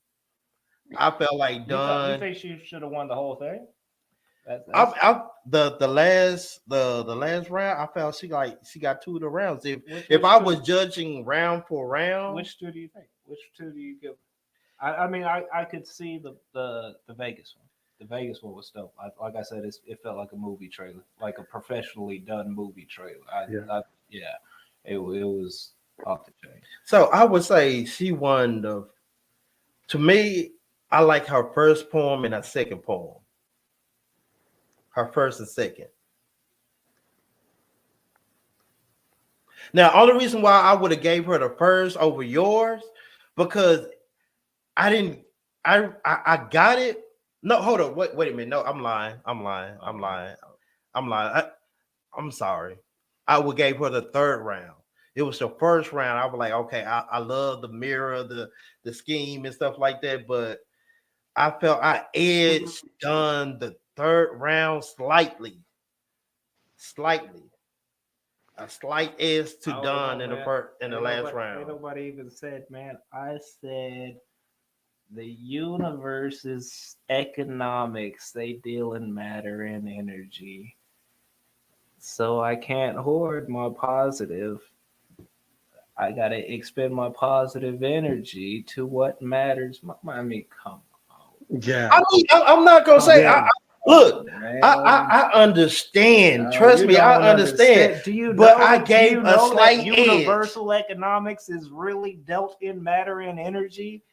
I felt like You Don. think she should have won the whole thing? I, That's I the last round, I felt she got two of the rounds. If I was judging round for round, which two do you think? Which two do you give? I mean, I could see the Vegas one. The Vegas one was dope. Like I said, it felt like a movie trailer, like a professionally done movie trailer. Yeah. Yeah, it was off the chain. so I would say she won the. To me, I like her first poem and her second poem. Her first and second. Now, only reason why I would have gave her the first over yours because I didn't. I got it. No, hold on. Wait a minute. No, I'm lying. I'm lying. I'm Okay. lying. I'm lying. I'm sorry. I would gave her the third round. It was the first round. I was like, okay, I love the mirror, the scheme and stuff like that, but I felt I edged done the third round slightly, a slight edge to I don't Don know, in the man. first in the last Ain't round. nobody even said, man. I said the universe is economics. They deal in matter and energy. So I can't hoard my positive. I gotta expend my positive energy to what matters. I mean, come Yeah. I mean, I'm not gonna say. Yeah. Look, on, man. I understand. Trust You me, I don't understand. Do you But know? I Do you gave a know that slight edge. universal economics is really dealt in matter and energy?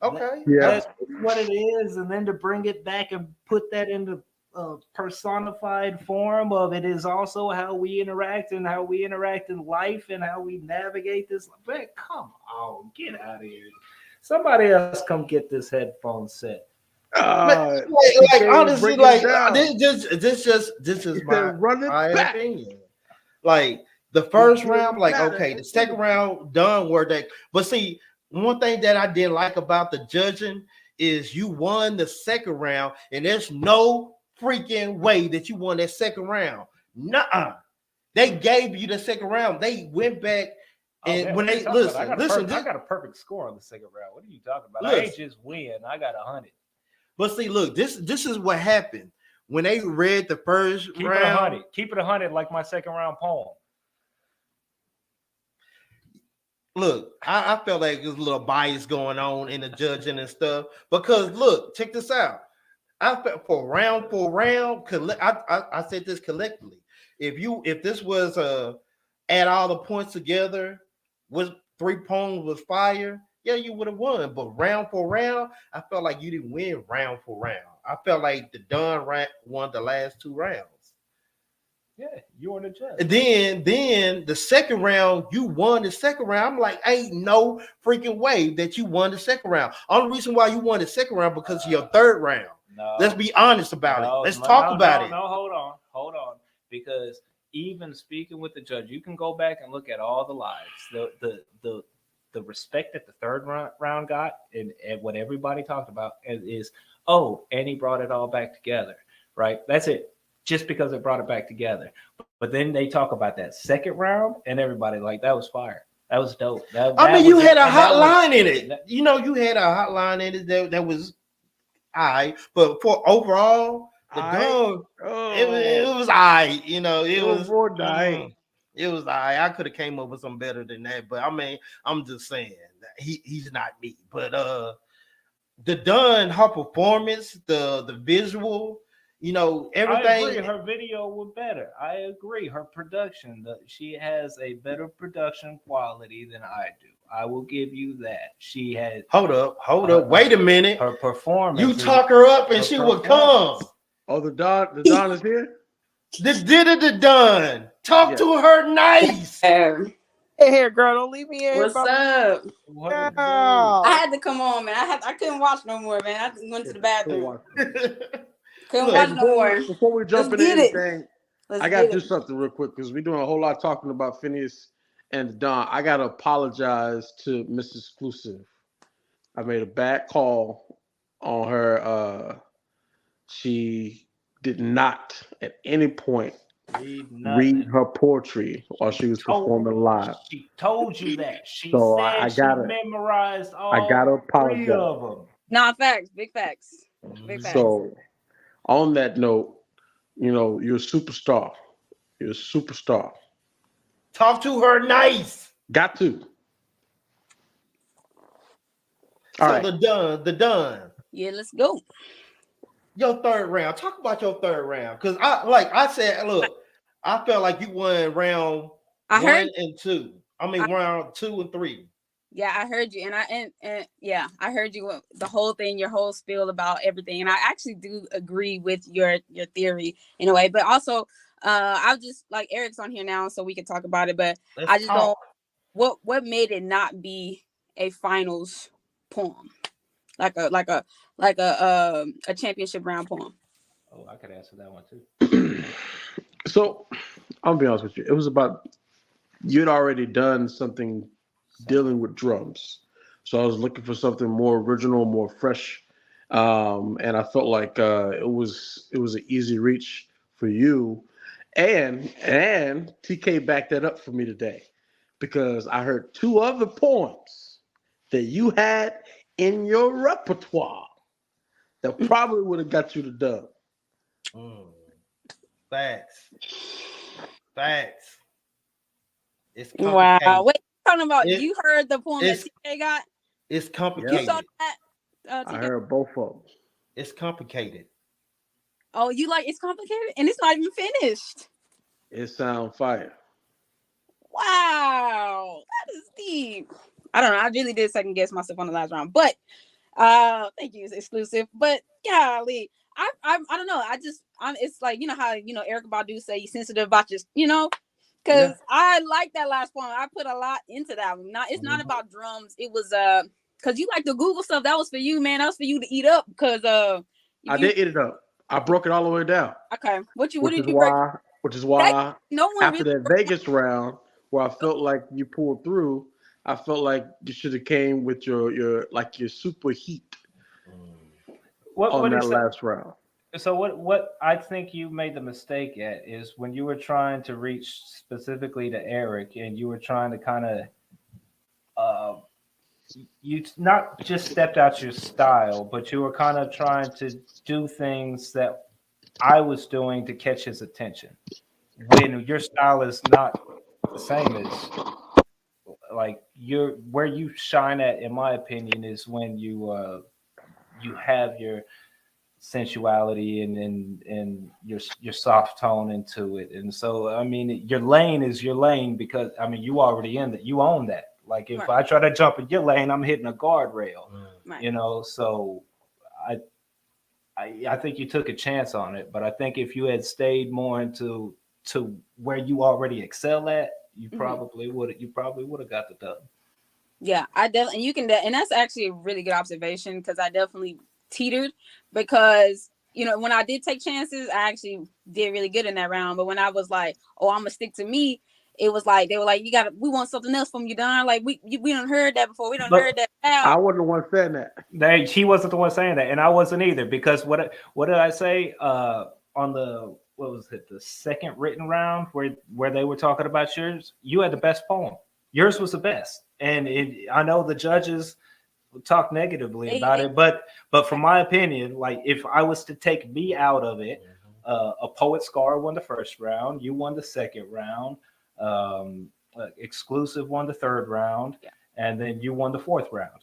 Okay. Yeah. That's what it is, and then to bring it back and put that into a personified form of it is also how we interact and how we interact in life and how we navigate this. Man, come on, get out of here! Somebody else come get this headphone set. Like, like honestly, Break it like down. this He is said, run it my back. opinion. Like the It first round, really like matters. okay, the second round done where they. But see, one thing that I didn't like about the judging is you won the second round, and there's no freaking way that you won that second round. Nuh-uh. They gave you the second round. They went back Oh, and man, when what are you they talking about? listen, I got a perfect score on the second round. What are you talking about? I listen. ain't just win. I got 100. But see, look, this is what happened when they read the first Keep it round. 100. Keep it 100 like my second round poem. Look, I felt like there's a little bias going on in the judging and stuff because look, check this out. I felt for round, I said this collectively. If this was add all the points together, was three poems was fire, yeah, you would have won. But round for round, I felt like you didn't win round for round. I felt like the Don won the last two rounds. Yeah, You were the judge. And then the second round, you won the second round. I'm like, ain't no freaking way that you won the second round. Only reason why you won the second round because of your third round. No, Let's be honest about it. Let's talk about it. No, hold on. Because even speaking with the judge, you can go back and look at all the lives. The respect that the third round got, and what everybody talked about is, and he brought it all back together, right? That's it. Just because it brought it back together. But then they talk about that second round, and everybody like, that was fire. That was dope. You had a hotline in it. You had a hotline in it that was but for overall, the gun, it was it was more dying. It was I could have came up with something better than that, but I mean, I'm just saying that he's not me. But the done her performance, the visual, everything. I agree. Her video was better. I agree. Her production, she has a better production quality than I do. I will give you that. She had. Hold up. Wait a minute. Her performance. You talk her up and she will come. Oh, the Don is here. The Don. Talk to her nice. Hey, here, girl, don't leave me here. What's up? Girl. I had to come on, man. I couldn't watch no more, man. I went to the bathroom. Couldn't Look, watch no more. Before we jump Let's into get it. anything, Let's I gotta get do it. something real quick because we're doing a whole lot talking about Phineas and Don. I gotta apologize to Miss Exclusive. I made a bad call on her. She did not at any point read her poetry while she was performing live. She told you that. She So said she memorized all I gotta three apologize. of them. Nah, facts. Big facts. Big facts. So on that note, you're a superstar. You're a superstar. Talk to her nice. Got to. So All right. the done. Yeah, let's go. Your third round. Talk about your third round. Because I said, look, I felt like you won round one and two. Round 2 and 3. Yeah, I heard you, and yeah, I heard you the whole thing, your whole spiel about everything, and I actually do agree with your theory in a way, but also, I'll just like Eric's on here now, so we can talk about it. But I just don't. What made it not be a finals poem, like a championship round poem? Oh, I could answer that one too. So I'll be honest with you. It was about you'd already done something dealing with drums, so I was looking for something more original, more fresh, and I felt like it was an easy reach for you, and TK backed that up for me today because I heard 2 other poems that you had in your repertoire that probably would have got you the dub. Facts. It's complicated. Wow. Wait, talking about you heard the poem that TK got? It's complicated. You saw that? I heard both of them. It's complicated. Oh, you like it's complicated and it's not even finished. It sound fire. Wow, that is deep. I don't know. I really did second guess myself on the last round, but thank you, it's exclusive. But golly, I don't know. It's like how Eric Badu say you sensitive about just because I like that last poem. I put a lot into that one. It's not about drums. It was because you like the Google stuff. That was for you, man. That was for you to eat up because I did eat it up. I broke it all the way down. Okay, what did you break? Which is why no one after that Vegas round where I felt like you pulled through, I felt like you should have came with your super heat on that last round. So what I think you made the mistake at is when you were trying to reach specifically to Eric and you were trying to kind of you not just stepped out your style, but you were kind of trying to do things that I was doing to catch his attention. When your style is not the same as like where you shine at, in my opinion, is when you have your sensuality and your soft tone into it. And so I mean your lane is your lane because I mean you already in that, you own that. Like if I try to jump in your lane, I'm hitting a guardrail. So I think you took a chance on it, but I think if you had stayed more into to where you already excel at, you Mhm. probably would have got the dub. Yeah, I definitely, and you can, and that's actually a really good observation because I definitely teetered because when I did take chances, I actually did really good in that round. But when I was like, oh, I'm gonna stick to me, it was like they were like, we want something else from you, Don. Like we don't heard that before. We don't But heard that I out. wasn't the one saying that. he wasn't the one saying that, and I wasn't either. Because what did I say on the what was it, the second written round where they were talking about yours? You had the best poem. Yours was the best, and I know the judges talk negatively about it, but from my opinion, like if I was to take me out of it, a Poet Scar won the first round, you won the second round, Exclusive won the third round, Yeah. and then you won the fourth round.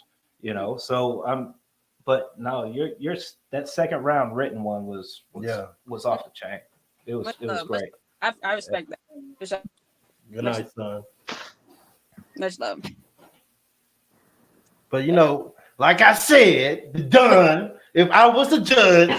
So but no, your that second round written one was off the chain. It was great. I respect that. For sure. Good night, son. Much love. But like I said, the Don. If I was the judge,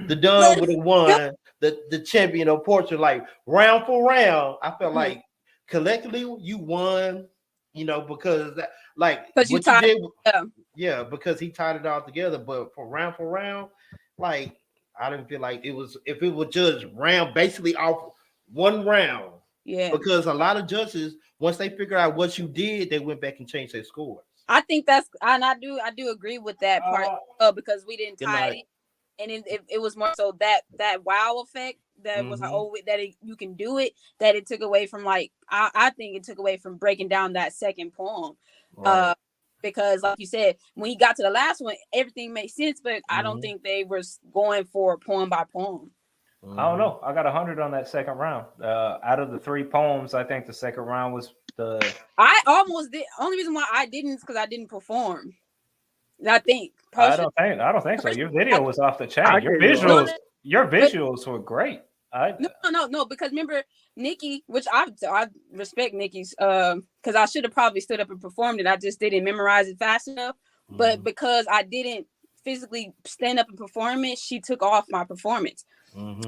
the Don would have won the champion of Portrait. Like round for round, I felt like collectively you won. Because that, like Because you what you tied. did, yeah, because he tied it all together. But for round, like I didn't feel like it was. If it was judged round, basically off one round. Yeah. Because a lot of judges, once they figure out what you did, they went back and changed their scores. I think and I do agree with that part because we didn't tie it in, and it was more so that wow effect that was like, oh, you can do it, that it took away from, like, I think it took away from breaking down that second poem. Right. Because like you said, when you got to the last one, everything made sense, but I don't think they were going for poem by poem. I don't know. I got 100 on that second round. Out of the 3 poems, I think the second round was I almost did. Only reason why I didn't is because I didn't perform. I think. I don't think so. Your video was off the chain. Your visuals were great. No. Because remember Nikki, which I respect Nikki's, because I should have probably stood up and performed it. I just didn't memorize it fast enough. But because I didn't physically stand up and perform it, she took off my performance. And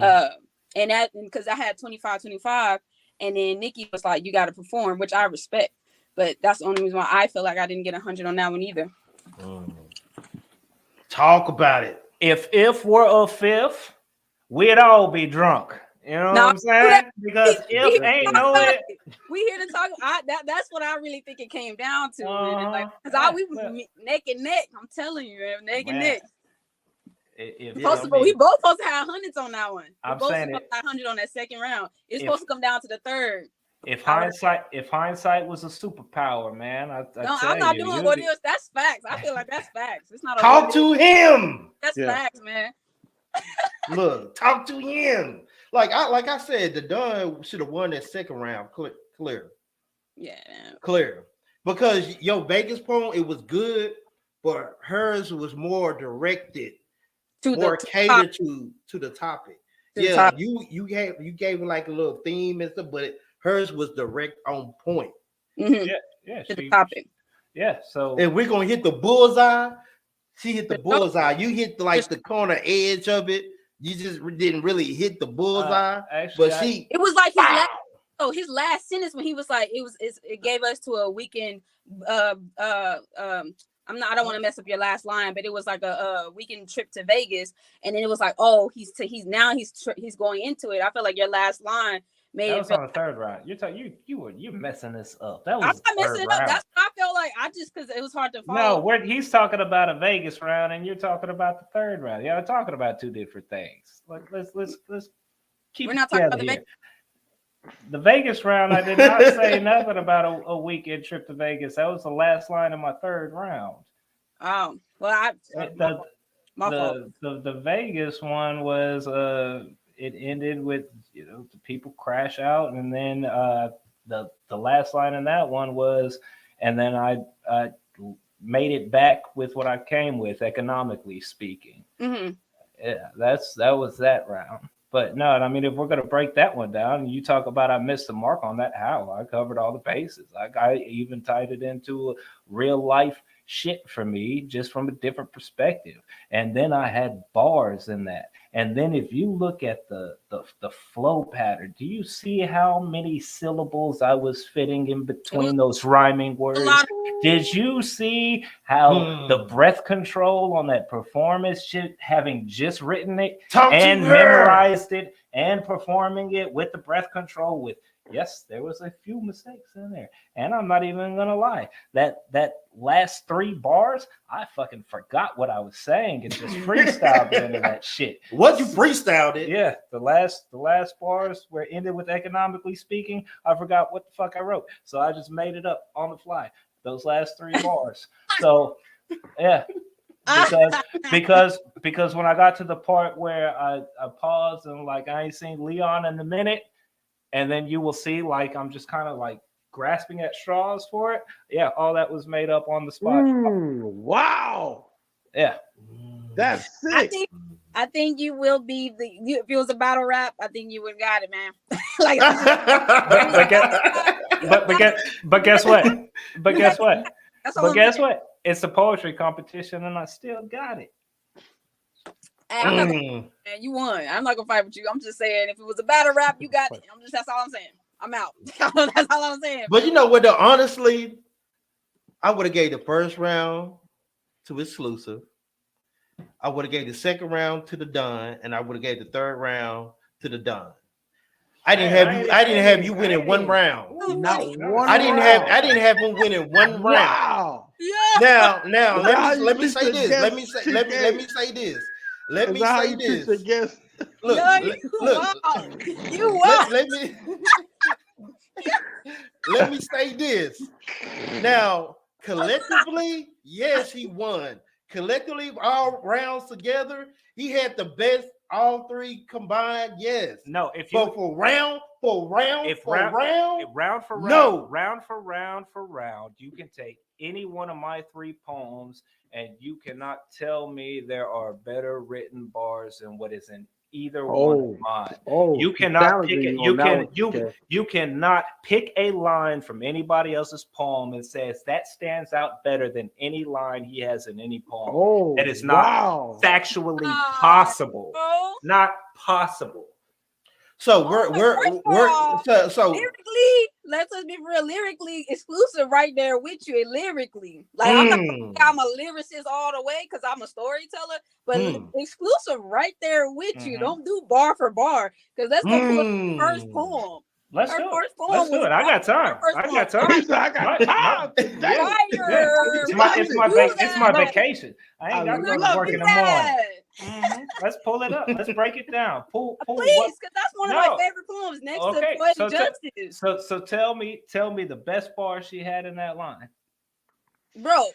that because I had 25, and then Nikki was like, "You got to perform," which I respect. But that's the only reason why I feel like I didn't get 100 on that one either. Talk about it. If we're a fifth, we'd all be drunk. You know what I'm saying? Because if ain't no it, we here to talk. That's what I really think it came down to. Like, because we was neck and neck. I'm telling you, neck and neck. We both supposed to have hundreds on that one. I'm saying it. 100 on that second round. It's supposed to come down to the third. If hindsight was a superpower, man, I'm not doing what it is. That's facts. I feel like that's facts. It's not. Talk to him. That's facts, man. Look, talk to him. Like I said, the Don should have won that second round. Clear. Yeah. Clear. Because your Vegas poem, it was good, but hers was more directed. More catered to the topic. You gave like a little theme and stuff, but hers was direct on point. Yeah, to the topic. Yeah, so and we're gonna hit the bullseye. She hit the bullseye. You hit the corner edge of it. You just didn't really hit the bullseye. It was like his last sentence when he was like, it gave us to a weekend. I don't want to mess up your last line, but it was like a weekend trip to Vegas, and then it was like, oh, he's going into it. I feel like your last line made that was on the third round. You're messing this up. That was I'm not messing it up. That's what I felt like. Because it was hard to follow. No, he's talking about a Vegas round, and you're talking about the third round. Yeah, we're talking about two different things. Let's keep. We're not talking about the Vegas. The Vegas round, I did not say nothing about a weekend trip to Vegas. That was the last line of my third round. Oh, well, my fault. The Vegas one was it ended with the people crash out, and then the last line in that one was, and then I made it back with what I came with, economically speaking. Mm-hmm. Yeah, that was that round. But no, I mean, if we're going to break that one down, and you talk about I missed the mark on that, how I covered all the bases. I even tied it into a real life shit for me, just from a different perspective. And then I had bars in that. And then if you look at the the flow pattern. Do you see how many syllables I was fitting in between those rhyming A words? lot of Did you see how the breath control on that performance shit, having just written it Talk and to her. memorized it and performing it with the breath control with yes, there was a few mistakes in there. And I'm not even gonna lie. That last 3 bars, I fucking forgot what I was saying and just freestyled into that shit. What you freestyled it? Yeah, the last bars were ended with economically speaking. I forgot what the fuck I wrote. So I just made it up on the fly. Those last 3 bars. So yeah. Because when I got to the part where I paused and like I ain't seen Leon in a minute, and then you will see like I'm just kind of like grasping at straws for it. Yeah, all that was made up on the spot. Wow. Yeah. That's sick. I think you will be if it was a battle rap, I think you would have got it, man. Like, but guess what? But guess what? that's all But I'm guess saying. what? It's a poetry competition, and I still got it. Hey, I'm not gonna, man, you won. I'm not gonna fight with you. I'm just saying, if it was a battle rap, you got it. That's all I'm saying. I'm out. That's all I'm saying. But you know what? Though, honestly, I would have gave the first round to Exclusive. I would have gave the second round to the Don, and I would have gave the third round to the Don. I didn't have you winning one round. Not one. I didn't have him winning one round. Wow. Yeah. Now let me say this. Let me say this. Let me say this. Look, Yeah, look. You won. Let me say this. Now, collectively, yes, he won. Collectively, all rounds together, he had the best. All 3 combined, yes. No, if you for round for round, you can take any one of my 3 poems, and you cannot tell me there are better written bars than what is in either one of mine. You cannot pick it. You cannot pick a line from anybody else's poem and says that stands out better than any line he has in any poem. That is not factually possible. Not possible. So we're lyrically, let's just be real. Lyrically, Exclusive right there with you. Lyrically, like I'm a lyricist all the way because I'm a storyteller, but Exclusive right there with you. Don't do bar for bar because let's go pull up the first poem. Let's do it. I got time. It's my vacation. I ain't got to go work in the morning. Let's pull it up. Let's break it down. Please, because that's one of my favorite poems next to Poetic Justice. So tell me the best bar she had in that line, bro.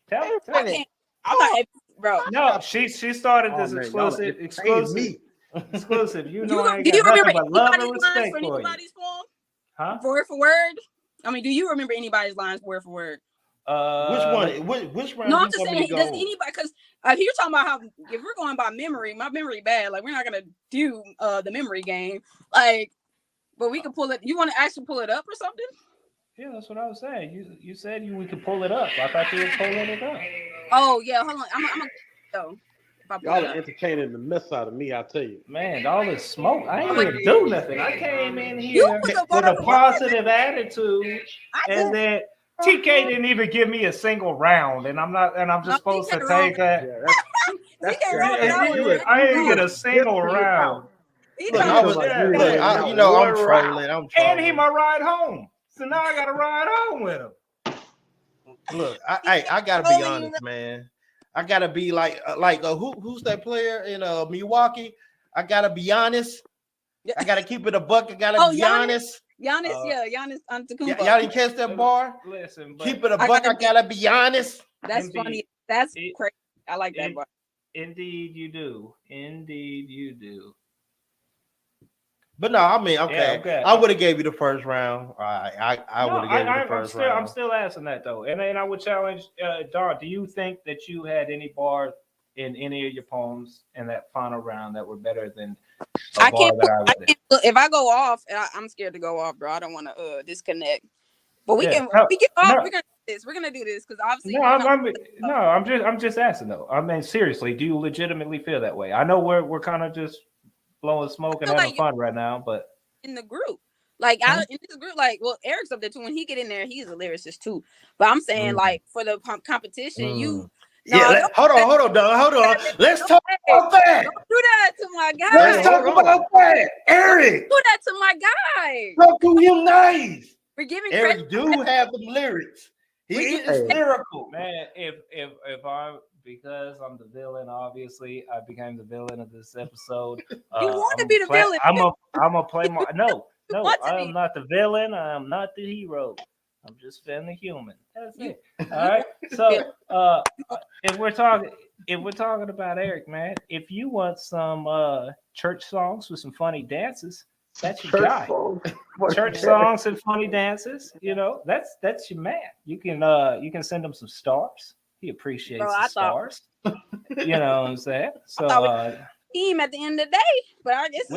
Tell me. I'm not, bro. No, she started this exclusive. You know, do you remember anybody's lines for anybody's poem? Huh? Word for word. I mean, do you remember anybody's lines word for word? Which round? No, I'm just saying. Does anybody? Because you're talking about how if we're going by memory, my memory bad. Like we're not gonna do the memory game. Like, but we can pull it. You want to actually pull it up or something? Yeah, that's what I was saying. You said we could pull it up. I thought you were pulling it up. Oh yeah, hold on. I'm gonna go. Y'all are entertaining the mess out of me, I tell you. Man, all this smoke. I ain't even do nothing. I came in here with a positive attitude, and then TK didn't even give me a single round, and I'm just supposed to take that. I didn't get a single round. I'm trolling. And he my ride home. So now I gotta ride home with him. Look, I gotta be honest, man. I gotta be like who's that player in Milwaukee? I gotta be honest. I gotta keep it a buck. I gotta be honest. Giannis Antetokounmpo. Y'all didn't catch that bar? Listen, keep it a buck. I gotta be honest. That's funny. That's crazy. I like that bar. Indeed, you do. Indeed, you do. But no, I mean, okay. I would have gave you the first round. I would have gave you the first round. I'm still asking that though, and then I would challenge Don. Do you think that you had any bars in any of your poems in that final round that were better than a bar that I would? If I go off, I'm scared to go off, bro. I don't want to disconnect. But we can. We're gonna do this. We're gonna do this because obviously. I'm just asking though. I mean, seriously, do you legitimately feel that way? I know we're kind of just blowing smoke and feel having like fun right now, but in the group. Like in this group, like Eric's up there too. When he get in there, he's a lyricist too. But I'm saying like for the competition, you hold on, Doug. Hold on. Let's talk about that. Don't do that to my guy. Let's talk about that. Eric. Do that to my guy. Talk to him nice. We're giving Eric credit. do have the lyrics. He is lyrical. man, if I because I'm the villain, obviously I became the villain of this episode. You want to be the villain? I'm gonna play my no. I am be. not the villain. I am not the hero. I'm just being a human. That's it. All right. So if we're talking about Eric, man, if you want some church songs with some funny dances, that's your guy. Church songs and funny dances, you know, that's your man. You can send him some stars. He appreciates the stars. You know what I'm saying? So team at the end of the day, but I guess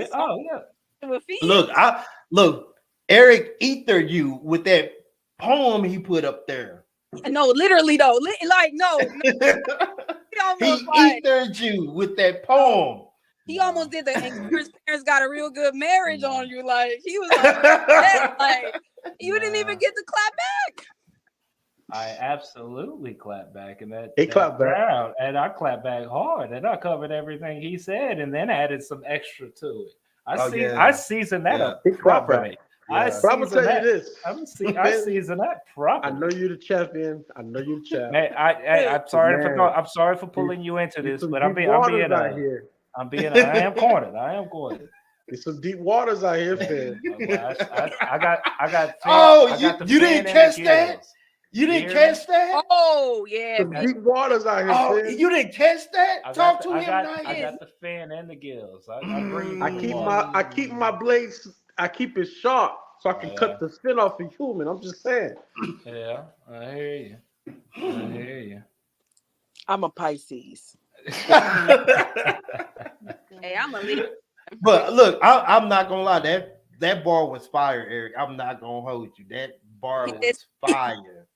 look, Eric ethered you with that poem he put up there. No, literally though, like no. He ethered you with that poem. He almost did that. And his parents got a real good marriage on you. Like he was like you didn't even get to clap back. I absolutely clapped back, and he clapped back, and I clapped back hard, and I covered everything he said, and then added some extra to it. I seasoned that up properly. Yeah. I'm gonna tell you this. I seasoned that properly. I know you're the champion. Man, I'm sorry for pulling you into this, but I am cornered. There's some deep waters out here, Finn. I got. You didn't catch that? You didn't catch that? Oh yeah. Some deep waters out here. Oh, Finn. you didn't catch that? Talk to him nice. I got the fin and the gills. I keep my blades. I keep it sharp so I can cut the skin off a human. I'm just saying. Yeah, I hear you. I'm a Pisces. Hey, I'm a leader. But look, I'm not gonna lie. That bar was fire, Eric. I'm not gonna hold you. That bar was fire.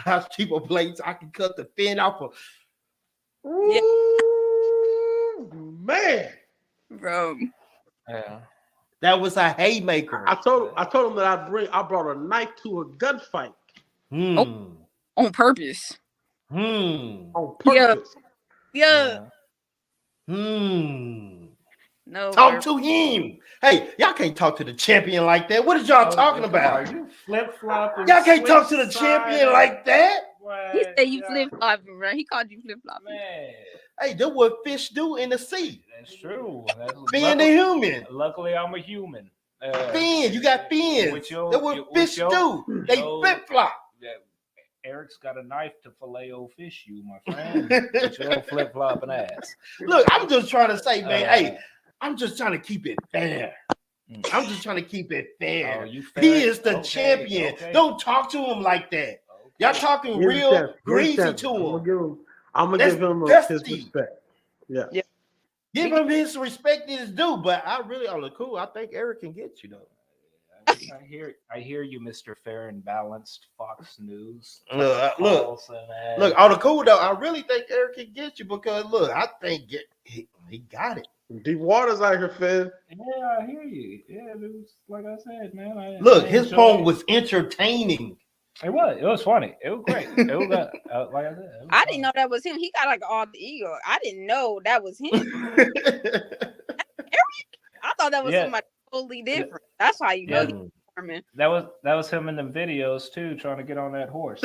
I keep a plates. I can cut the fin off of. Ooh, man, bro. Yeah. That was a haymaker. I told him that I brought a knife to a gunfight. On purpose. On purpose. Yeah. No. Talk to him. Hey, y'all can't talk to the champion like that. What is y'all talking about? Are you flip-flopping? Y'all can't talk to the champion like that. He said you flip-flopping, right? He called you flip-flopping. Man. Hey, that's what fish do in the sea. That's true. Being a human. Luckily, I'm a human. Fins. You got fins. That's what fish do. They flip-flop. Yeah. Eric's got a knife to fillet old fish, you, my friend. With your flip-flopping ass. Look, I'm just trying to say, man, hey, I'm just trying to keep it fair. I'm just trying to keep it fair. He is the champion. Okay. Don't talk to him like that. Okay. Y'all talking real greasy to him. I'm gonna give him his respect. Yeah. Give him his respect that is due. But I really, cool. I think Eric can get you though. I hear you, Mr. Fair and Balanced Fox News. Look, on the cool though, I really think Eric can get you because look, I think he got it. Deep waters out here, Finn. Yeah, I hear you. Yeah, it was like I said, man. Look, his poem was entertaining. It was funny. It was great. It was like I said. I didn't know that was him. He got like all the ego. I didn't know that was him. I thought that was somebody totally different. That's why you know he's Norman. That was him in the videos too, trying to get on that horse.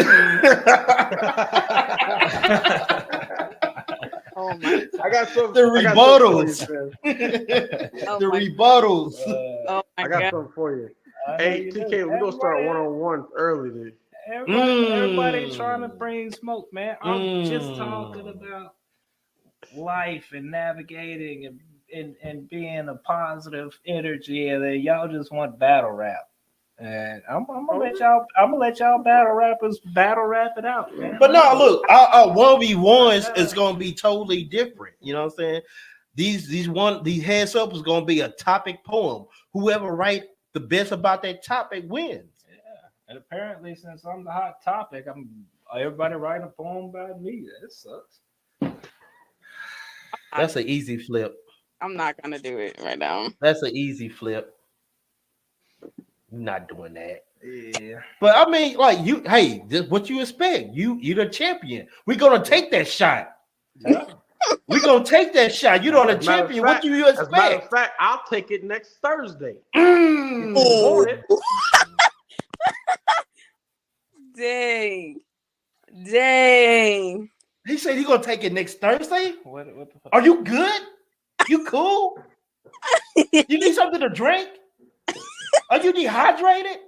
Oh my! I got some. The rebuttals. The rebuttals. I got something for you. Hey, TK, we're gonna start one-on-one early today. Everybody trying to bring smoke, man. I'm just talking about life and navigating and being a positive energy, and then y'all just want battle rap. And I'm gonna let y'all battle rappers battle rap it out, man. But no, look, our 1v1s is gonna be totally different. You know what I'm saying? These heads up is gonna be a topic poem. Whoever write the best about that topic wins. Yeah, and apparently since I'm the hot topic, everybody writing a poem about me. That sucks. That's an easy flip. I'm not gonna do it right now. That's an easy flip. You're not doing that. Yeah. But I mean, like you, hey, this, what you expect? You're the champion. We're gonna take that shot. Yeah. We're gonna take that shot. You're the As a matter of champion. What fact- do you As a matter of expect? fact, I'll take it next Thursday. Mm. You want it? Dang. Dang. He said he's gonna take it next Thursday. What the fuck? Are you good? You cool? You need something to drink? Are you dehydrated?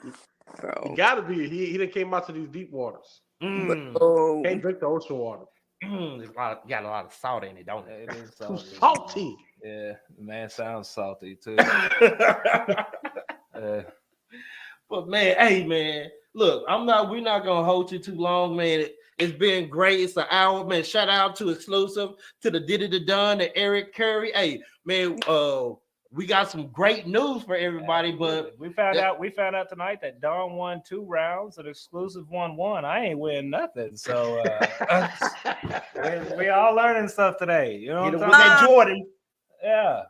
You Bro. gotta be. He done came out to these deep waters. Bro. Can't drink the ocean water. There's got a lot of salt in it, don't it? It is Too salty. salty. Yeah, the man sounds salty too. But man, hey man, look, we're not gonna hold you too long, man. It's been great. It's an hour, man. Shout out to Exclusive, to the Diddy the Don, to Eric Curry. Hey, man, we got some great news for everybody, but we found out tonight that Don won 2 rounds and Exclusive won 1. I ain't win nothing. So we all learning stuff today. You know get what it I'm with talking that Jordan. Yeah.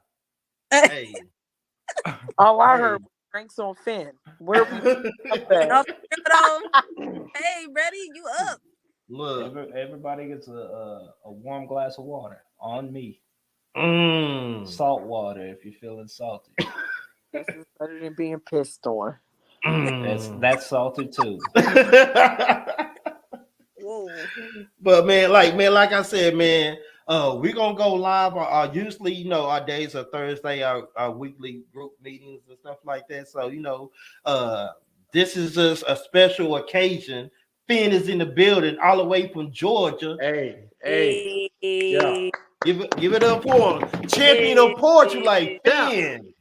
Hey, All I Hey. heard was drinks on Finn. Where we up at? Y'all figured it out? Hey, ready? You up? look. Everybody gets a warm glass of water on me. Salt. Salt water if you're feeling salty. This is better than being pissed on. That's salty too. Whoa. But man, like I said, man, we're gonna go live. Usually, our days are Thursday, our weekly group meetings and stuff like that. So, this is just a special occasion. Finn is in the building, all the way from Georgia. Hey. Yeah. Give it up for him. Champion of Portugal, like Finn.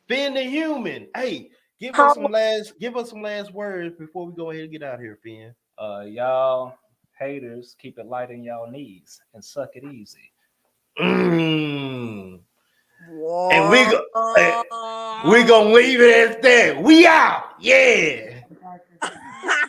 Finn the human. Hey, give us some last words before we go ahead and get out of here, Finn. Y'all haters, keep it light in y'all knees and suck it easy. And Whoa. we're gonna leave it at that. We out. Yeah.